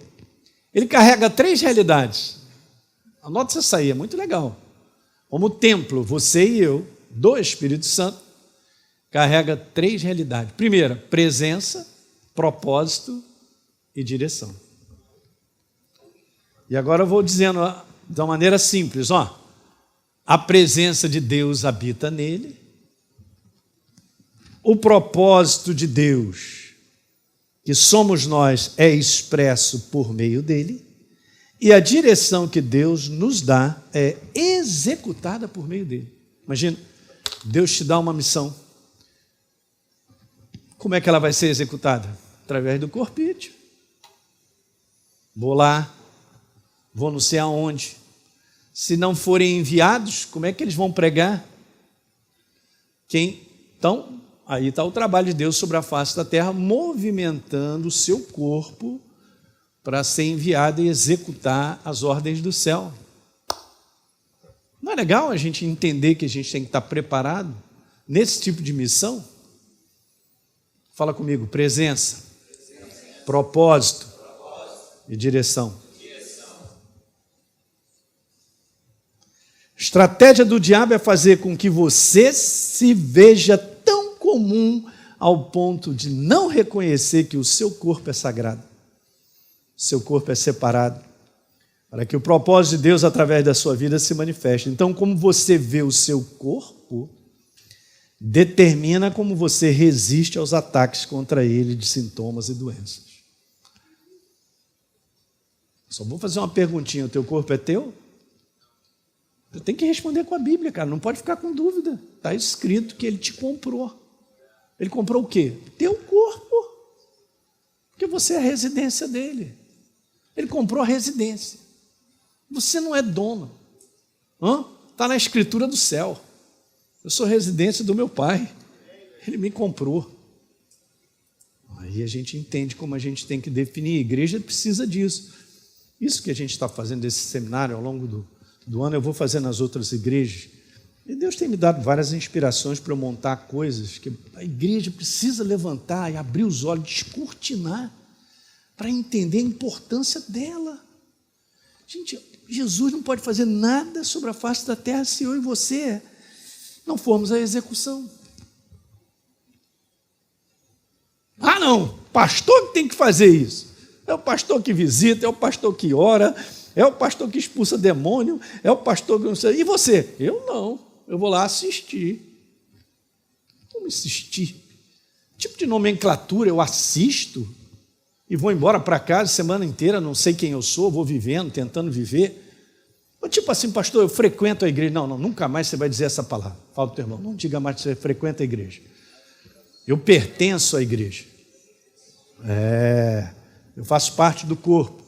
ele carrega 3 realidades. Anota isso aí, é muito legal. Como templo, você e eu, do Espírito Santo, carrega 3 realidades. Primeira, presença, propósito e direção. E agora eu vou dizendo de uma maneira simples, ó. A presença de Deus habita nele. O propósito de Deus, que somos nós, é expresso por meio dele. E a direção que Deus nos dá é executada por meio dele. Imagina, Deus te dá uma missão. Como é que ela vai ser executada? Através do corpício. Vou lá, vou não sei aonde. Se não forem enviados, como é que eles vão pregar? Então, aí está o trabalho de Deus sobre a face da terra, movimentando o seu corpo para ser enviado e executar as ordens do céu. Não é legal a gente entender que a gente tem que estar preparado nesse tipo de missão? Fala comigo, presença, propósito e direção. Estratégia do diabo é fazer com que você se veja tão comum ao ponto de não reconhecer que o seu corpo é sagrado, seu corpo é separado, para que o propósito de Deus através da sua vida se manifeste. Então, como você vê o seu corpo, determina como você resiste aos ataques contra ele de sintomas e doenças. Só vou fazer uma perguntinha, o teu corpo é teu? Você tem que responder com a Bíblia, cara, não pode ficar com dúvida. Está escrito que ele te comprou. Ele comprou o quê? Teu corpo. Porque você é a residência dele. Ele comprou a residência. Você não é dono. Está na escritura do céu. Eu sou residência do meu pai. Ele me comprou. Aí a gente entende como a gente tem que definir. A igreja precisa disso. Isso que a gente está fazendo desse seminário ao longo do ano, eu vou fazer nas outras igrejas. E Deus tem me dado várias inspirações para eu montar coisas que a igreja precisa levantar e abrir os olhos, descortinar, para entender a importância dela. Gente, Jesus não pode fazer nada sobre a face da terra se eu e você não formos à execução. Ah, não, pastor que tem que fazer isso. É o pastor que visita, é o pastor que ora, é o pastor que expulsa demônio, é o pastor que não sei. E você? Eu não. Eu vou lá assistir. Como assistir? Tipo de nomenclatura, eu assisto e vou embora para casa a semana inteira, não sei quem eu sou, vou vivendo, tentando viver. Ou tipo assim, pastor, eu frequento a igreja. Não, nunca mais você vai dizer essa palavra. Fala para o teu irmão, não diga mais que você frequenta a igreja. Eu pertenço à igreja. Eu faço parte do corpo.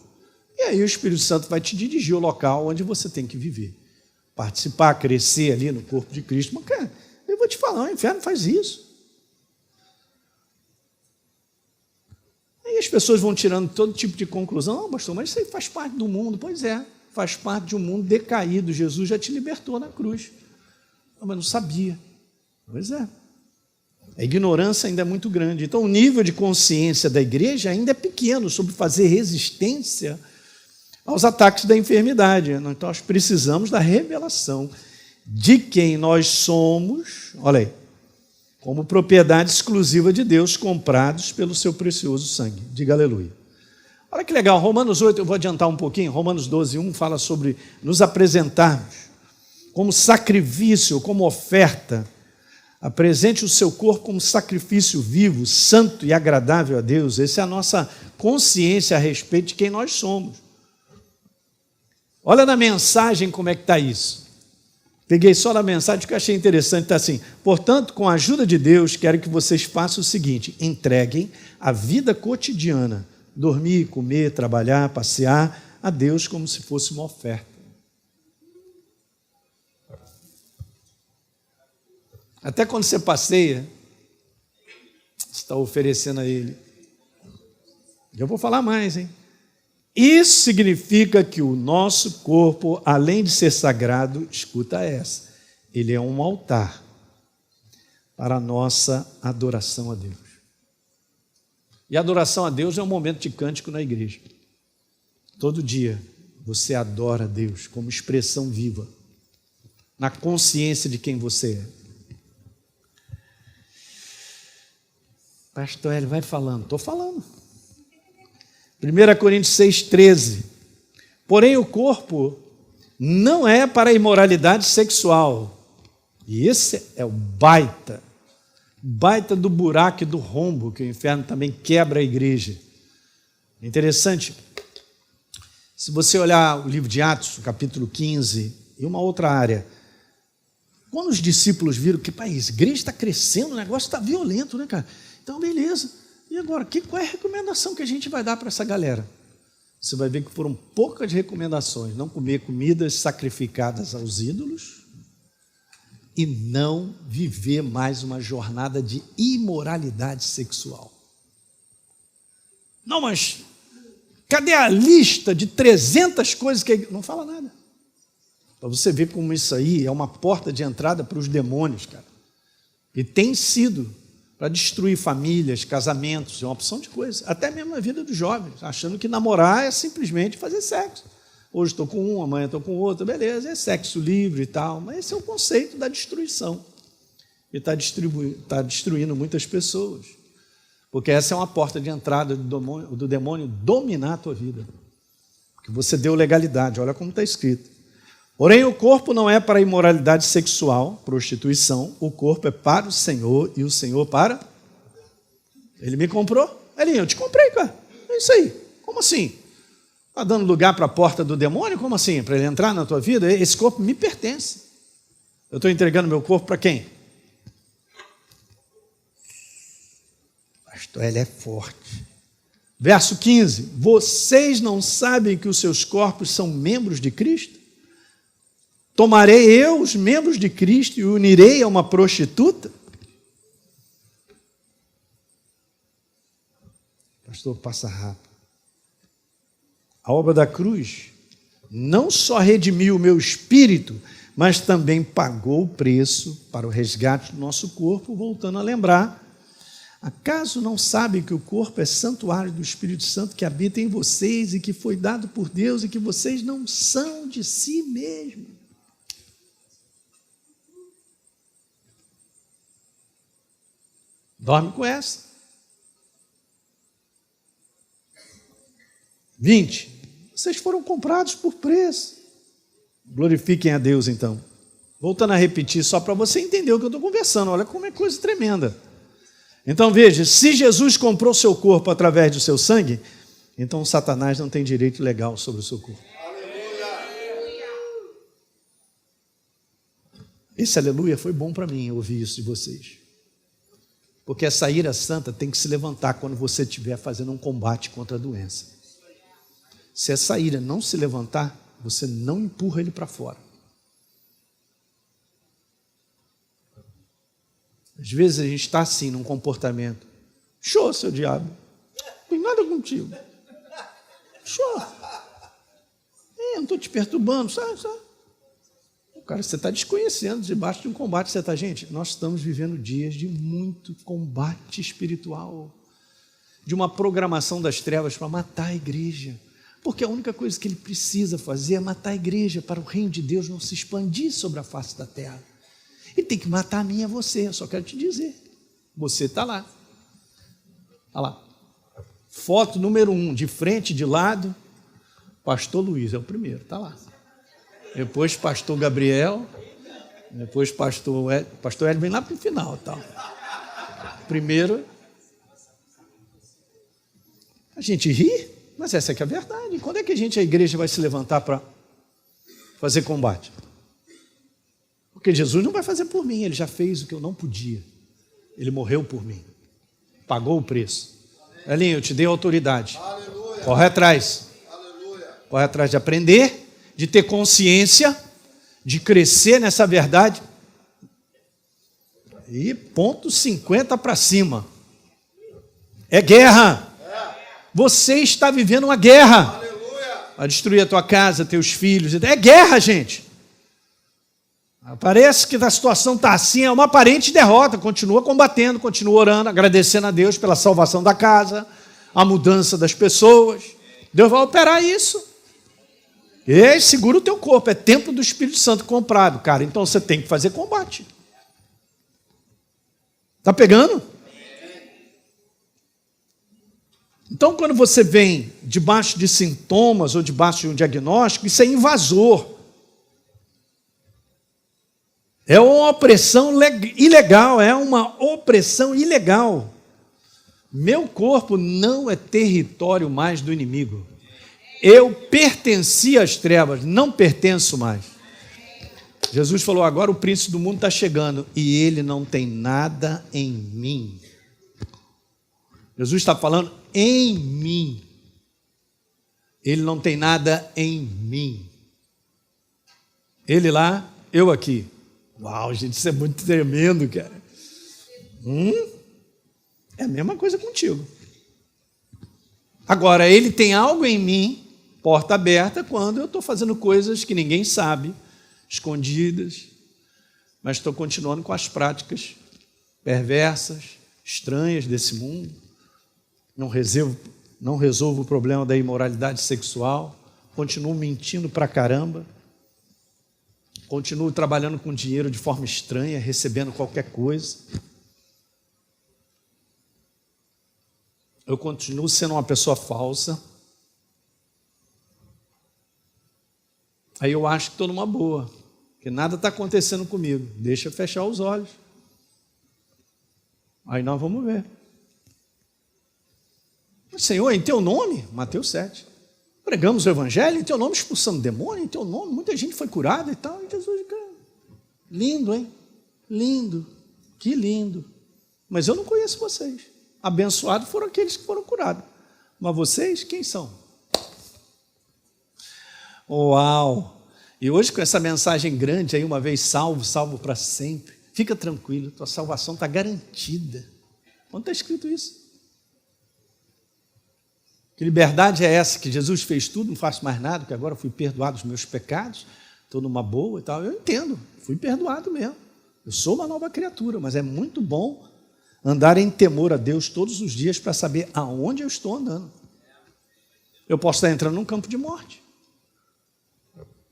E aí o Espírito Santo vai te dirigir ao local onde você tem que viver. Participar, crescer ali no corpo de Cristo. Mas, cara, vou te falar, o inferno faz isso. Aí as pessoas vão tirando todo tipo de conclusão. Não, pastor, mas isso aí faz parte do mundo. Pois é, faz parte de um mundo decaído. Jesus já te libertou na cruz. Não, mas não sabia. Pois é. A ignorância ainda é muito grande. Então, o nível de consciência da igreja ainda é pequeno sobre fazer resistência aos ataques da enfermidade. Então, nós precisamos da revelação de quem nós somos, olha aí, como propriedade exclusiva de Deus, comprados pelo seu precioso sangue. Diga aleluia. Olha que legal, Romanos 8, eu vou adiantar um pouquinho, Romanos 12, 1 fala sobre nos apresentarmos como sacrifício, como oferta. Apresente o seu corpo como sacrifício vivo, santo e agradável a Deus. Essa é a nossa consciência a respeito de quem nós somos. Olha na mensagem como é que está isso. Peguei só na mensagem que eu achei interessante, está assim: portanto, com a ajuda de Deus, quero que vocês façam o seguinte: entreguem a vida cotidiana, dormir, comer, trabalhar, passear, a Deus como se fosse uma oferta. Até quando você passeia, você está oferecendo a Ele. Eu vou falar mais, hein? Isso significa que o nosso corpo, além de ser sagrado, escuta essa, ele é um altar para a nossa adoração a Deus. E a adoração a Deus é um momento de cântico na igreja. Todo dia você adora a Deus como expressão viva, na consciência de quem você é. Pastor Hélio, vai falando. Estou falando. 1 Coríntios 6,13. Porém, o corpo não é para a imoralidade sexual. E esse é o baita do buraco e do rombo que o inferno também quebra a igreja. É interessante. Se você olhar o livro de Atos, capítulo 15, e uma outra área, quando os discípulos viram que, pai, a igreja está crescendo, o negócio está violento, né, cara? Então, beleza. E agora, qual é a recomendação que a gente vai dar para essa galera? Você vai ver que foram poucas recomendações. Não comer comidas sacrificadas aos ídolos e não viver mais uma jornada de imoralidade sexual. Não, mas cadê a lista de 300 coisas que... Não fala nada. Para você ver como isso aí é uma porta de entrada para os demônios, cara. E tem sido... para destruir famílias, casamentos, é uma opção de coisa. Até mesmo a vida dos jovens, achando que namorar é simplesmente fazer sexo. Hoje estou com um, amanhã estou com outro, beleza, é sexo livre e tal. Mas esse é o conceito da destruição. E está destruindo muitas pessoas. Porque essa é uma porta de entrada do demônio dominar a tua vida. Porque você deu legalidade, olha como está escrito. Porém, o corpo não é para a imoralidade sexual, prostituição, o corpo é para o Senhor e o Senhor para... Ele me comprou? Elinho, eu te comprei, cara. É isso aí. Como assim? Está dando lugar para a porta do demônio? Como assim? Para ele entrar na tua vida? Esse corpo me pertence. Eu estou entregando meu corpo para quem? Pastor, ele é forte. Verso 15. Vocês não sabem que os seus corpos são membros de Cristo? Tomarei eu os membros de Cristo e unirei a uma prostituta? Pastor, passa rápido. A obra da cruz não só redimiu o meu espírito, mas também pagou o preço para o resgate do nosso corpo, voltando a lembrar. Acaso não sabem que o corpo é santuário do Espírito Santo que habita em vocês e que foi dado por Deus e que vocês não são de si mesmos? Dorme com essa. 20. Vocês foram comprados por preço. Glorifiquem a Deus, então. Voltando a repetir, só para você entender o que eu estou conversando. Olha como é coisa tremenda. Então veja, se Jesus comprou seu corpo através do seu sangue, então Satanás não tem direito legal sobre o seu corpo. Esse aleluia foi bom para mim ouvir isso de vocês. Porque essa ira santa tem que se levantar quando você estiver fazendo um combate contra a doença. Se essa ira não se levantar, você não empurra ele para fora. Às vezes a gente está assim, num comportamento. Show, seu diabo. Não tem nada contigo. Show. Não estou te perturbando, sabe? Cara, você está desconhecendo, debaixo de um combate você está. Gente, nós estamos vivendo dias de muito combate espiritual, de uma programação das trevas para matar a igreja, porque a única coisa que ele precisa fazer é matar a igreja para o reino de Deus não se expandir sobre a face da terra. Ele tem que matar a mim e a você, eu só quero te dizer, você está lá. Olha lá, foto número 1, de frente, de lado, pastor Luiz é o primeiro, está lá. Depois pastor Gabriel, depois pastor Hélio vem lá para o final. Tal. Primeiro, a gente ri, mas essa é que é a verdade. Quando é que a igreja vai se levantar para fazer combate? Porque Jesus não vai fazer por mim, ele já fez o que eu não podia. Ele morreu por mim, pagou o preço. Elinho, eu te dei autoridade. Aleluia. Corre atrás. Aleluia. Corre atrás de aprender, de ter consciência, de crescer nessa verdade. E ponto 50 para cima. É guerra. Você está vivendo uma guerra. Vai destruir a tua casa, teus filhos. É guerra, gente. Parece que a situação está assim, é uma aparente derrota. Continua combatendo, continua orando, agradecendo a Deus pela salvação da casa, a mudança das pessoas. Deus vai operar isso. E segura o teu corpo, é templo do Espírito Santo comprado, cara. Então você tem que fazer combate. Está pegando? Então, quando você vem debaixo de sintomas ou debaixo de um diagnóstico, isso é invasor. É uma opressão ilegal, é uma opressão ilegal. Meu corpo não é território mais do inimigo. Eu pertencia às trevas, não pertenço mais. Jesus falou, agora o príncipe do mundo está chegando e ele não tem nada em mim. Jesus está falando em mim. Ele não tem nada em mim. Ele lá, eu aqui. Uau, gente, isso é muito tremendo, cara. É a mesma coisa contigo. Agora, ele tem algo em mim, porta aberta, quando eu estou fazendo coisas que ninguém sabe, escondidas, mas estou continuando com as práticas perversas, estranhas desse mundo. Não resolvo o problema da imoralidade sexual, continuo mentindo pra caramba, continuo trabalhando com dinheiro de forma estranha, recebendo qualquer coisa. Eu continuo sendo uma pessoa falsa. Aí eu acho que estou numa boa, que nada está acontecendo comigo. Deixa eu fechar os olhos. Aí nós vamos ver. Senhor, em teu nome, Mateus 7, pregamos o evangelho, em teu nome expulsando demônio, em teu nome, muita gente foi curada e tal. E Jesus, cara, lindo, hein? Lindo, que lindo. Mas eu não conheço vocês. Abençoados foram aqueles que foram curados. Mas vocês, quem são? Uau! E hoje com essa mensagem grande aí, uma vez salvo, salvo para sempre. Fica tranquilo, tua salvação está garantida. Onde está escrito isso? Que liberdade é essa? Que Jesus fez tudo, não faço mais nada, que agora fui perdoado dos meus pecados, estou numa boa e tal. Eu entendo, fui perdoado mesmo. Eu sou uma nova criatura, mas é muito bom andar em temor a Deus todos os dias para saber aonde eu estou andando. Eu posso estar entrando num campo de morte.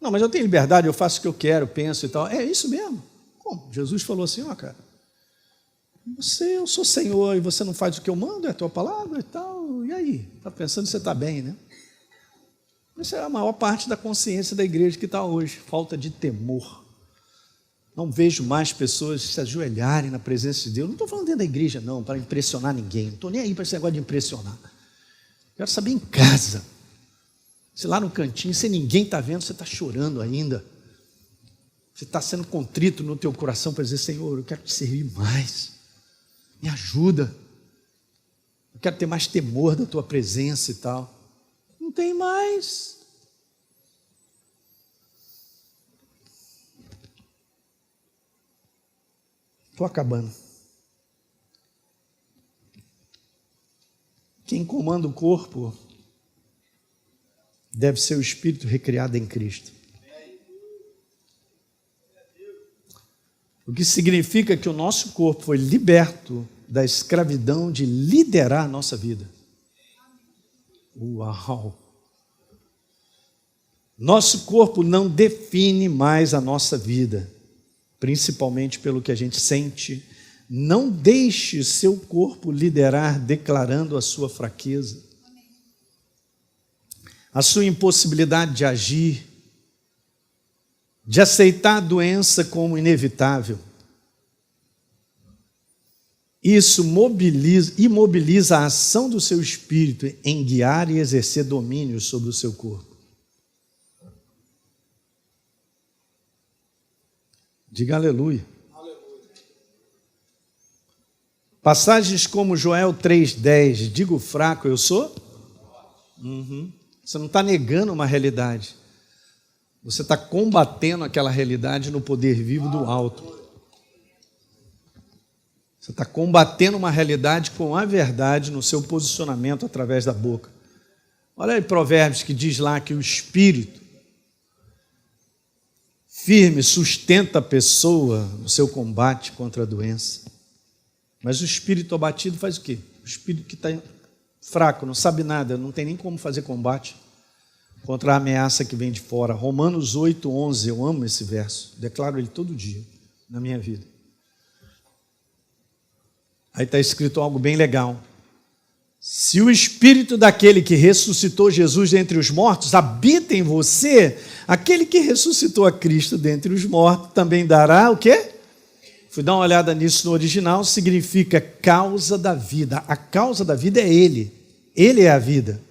Não, mas eu tenho liberdade, eu faço o que eu quero, penso e tal. É isso mesmo. Como? Jesus falou assim, ó, cara, eu sou Senhor e você não faz o que eu mando, é a tua palavra e tal. E aí? Está pensando que você está bem, né? Essa é a maior parte da consciência da igreja que está hoje. Falta de temor. Não vejo mais pessoas se ajoelharem na presença de Deus. Não estou falando dentro da igreja, não, para impressionar ninguém. Não estou nem aí para esse negócio de impressionar. Quero saber em casa. Se lá no cantinho, se ninguém está vendo, você está chorando ainda. Você está sendo contrito no teu coração para dizer, Senhor, eu quero te servir mais. Me ajuda. Eu quero ter mais temor da tua presença e tal. Não tem mais. Estou acabando. quem comanda o corpo deve ser o espírito recriado em Cristo. O que significa que o nosso corpo foi liberto da escravidão de liderar a nossa vida. Uau! Nosso corpo não define mais a nossa vida, principalmente pelo que a gente sente. Não deixe seu corpo liderar declarando a sua fraqueza, a sua impossibilidade de agir, de aceitar a doença como inevitável. Isso imobiliza a ação do seu espírito em guiar e exercer domínio sobre o seu corpo. Diga aleluia. Passagens como Joel 3,10, digo fraco, eu sou? Você não está negando uma realidade. Você está combatendo aquela realidade no poder vivo do alto. Você está combatendo uma realidade com a verdade no seu posicionamento através da boca. Olha aí Provérbios que diz lá que o espírito firme sustenta a pessoa no seu combate contra a doença. Mas o espírito abatido faz o quê? O espírito que está fraco, não sabe nada, não tem nem como fazer combate contra a ameaça que vem de fora. Romanos 8,11, eu amo esse verso, declaro ele todo dia na minha vida. Aí está escrito algo bem legal. Se o espírito daquele que ressuscitou Jesus dentre os mortos habita em você, aquele que ressuscitou a Cristo dentre os mortos também dará o quê? Fui dar uma olhada nisso no original, significa causa da vida. A causa da vida é Ele. Ele é a vida.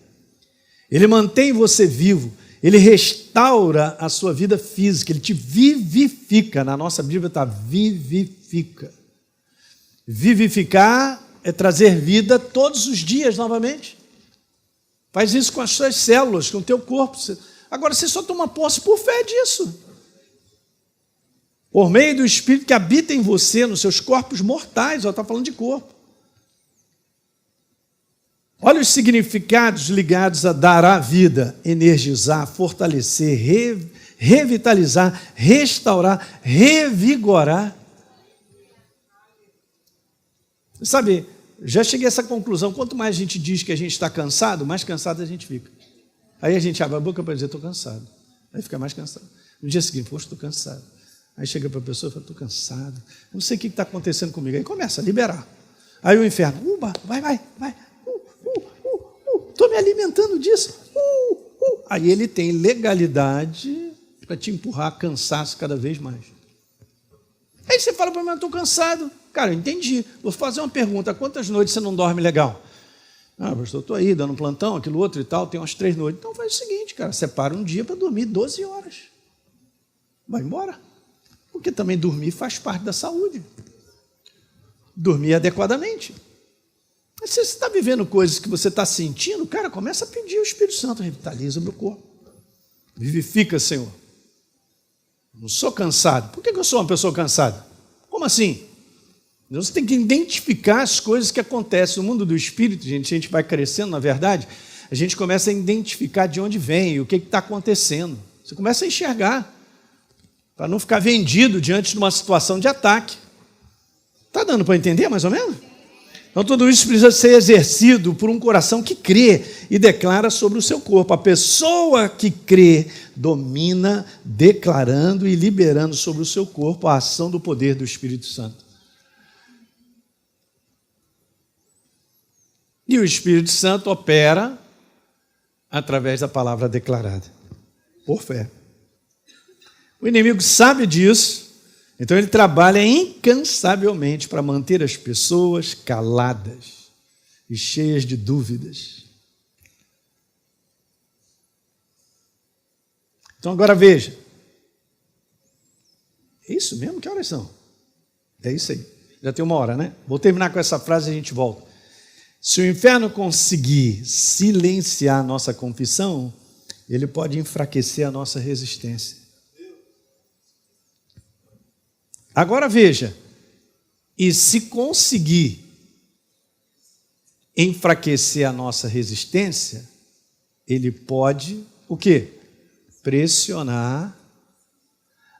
Ele mantém você vivo. Ele restaura a sua vida física. Ele te vivifica. Na nossa Bíblia está vivifica. Vivificar é trazer vida todos os dias novamente. Faz isso com as suas células, com o teu corpo. Agora você só toma posse por fé disso. Por meio do Espírito que habita em você, nos seus corpos mortais. Está falando de corpo. Olha os significados ligados a dar a vida, energizar, fortalecer, revitalizar, restaurar, revigorar. Sabe, já cheguei a essa conclusão, quanto mais a gente diz que a gente está cansado, mais cansado a gente fica. Aí a gente abre a boca para dizer, estou cansado. Aí fica mais cansado. No dia seguinte, poxa, estou cansado. Aí chega para a pessoa e fala, estou cansado. Eu não sei o que está acontecendo comigo. Aí começa a liberar. Aí o inferno, vai. Estou me alimentando disso. Aí ele tem legalidade para te empurrar a cansaço cada vez mais. Aí você fala para mim, eu estou cansado. Cara, eu entendi. Vou fazer uma pergunta. Quantas noites você não dorme legal? Ah, pastor, estou aí dando um plantão, aquilo outro e tal, tem umas 3 noites. Então faz o seguinte, cara, separa um dia para dormir 12 horas. Vai embora. Porque também dormir faz parte da saúde. Dormir adequadamente. Mas se você está vivendo coisas que você está sentindo, cara, começa a pedir ao Espírito Santo, revitaliza o meu corpo. Vivifica, Senhor. Não sou cansado. Por que eu sou uma pessoa cansada? Como assim? Você tem que identificar as coisas que acontecem no mundo do Espírito, gente. A gente vai crescendo, na verdade, a gente começa a identificar de onde vem, o que está acontecendo. Você começa a enxergar, para não ficar vendido diante de uma situação de ataque. Está dando para entender, mais ou menos? Então, tudo isso precisa ser exercido por um coração que crê e declara sobre o seu corpo. A pessoa que crê domina, declarando e liberando sobre o seu corpo a ação do poder do Espírito Santo. E o Espírito Santo opera através da palavra declarada, por fé. O inimigo sabe disso, então ele trabalha incansavelmente para manter as pessoas caladas e cheias de dúvidas. Então agora veja. É isso mesmo? Que horas são? É isso aí. Já tem 1 hora, né? Vou terminar com essa frase e a gente volta. Se o inferno conseguir silenciar a nossa confissão, ele pode enfraquecer a nossa resistência. Agora veja, e se conseguir enfraquecer a nossa resistência, ele pode, o quê? Pressionar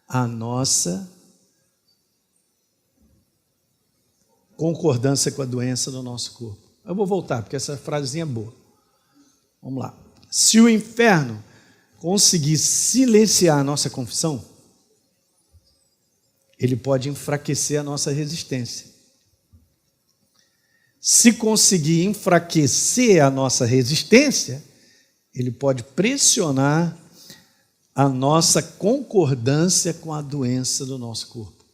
a nossa concordância com a doença do nosso corpo. Eu vou voltar, porque essa frasezinha é boa. Vamos lá. Se o inferno conseguir silenciar a nossa confissão, ele pode enfraquecer a nossa resistência. Se conseguir enfraquecer a nossa resistência, ele pode pressionar a nossa concordância com a doença do nosso corpo.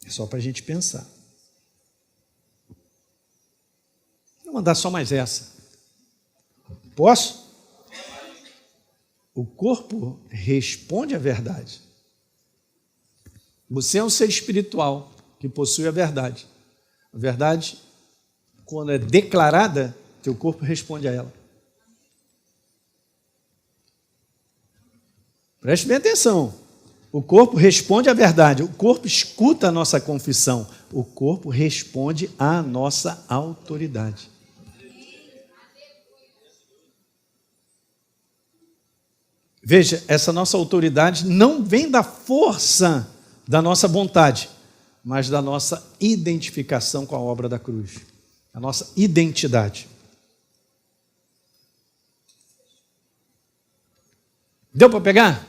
É só para a gente pensar. Vou mandar só mais essa. Posso? O corpo responde à verdade. Você é um ser espiritual que possui a verdade. A verdade, quando é declarada, teu corpo responde a ela. Preste bem atenção. O corpo responde à verdade. O corpo escuta a nossa confissão. O corpo responde à nossa autoridade. Veja, essa nossa autoridade não vem da força da nossa vontade, mas da nossa identificação com a obra da cruz. A nossa identidade. Deu para pegar?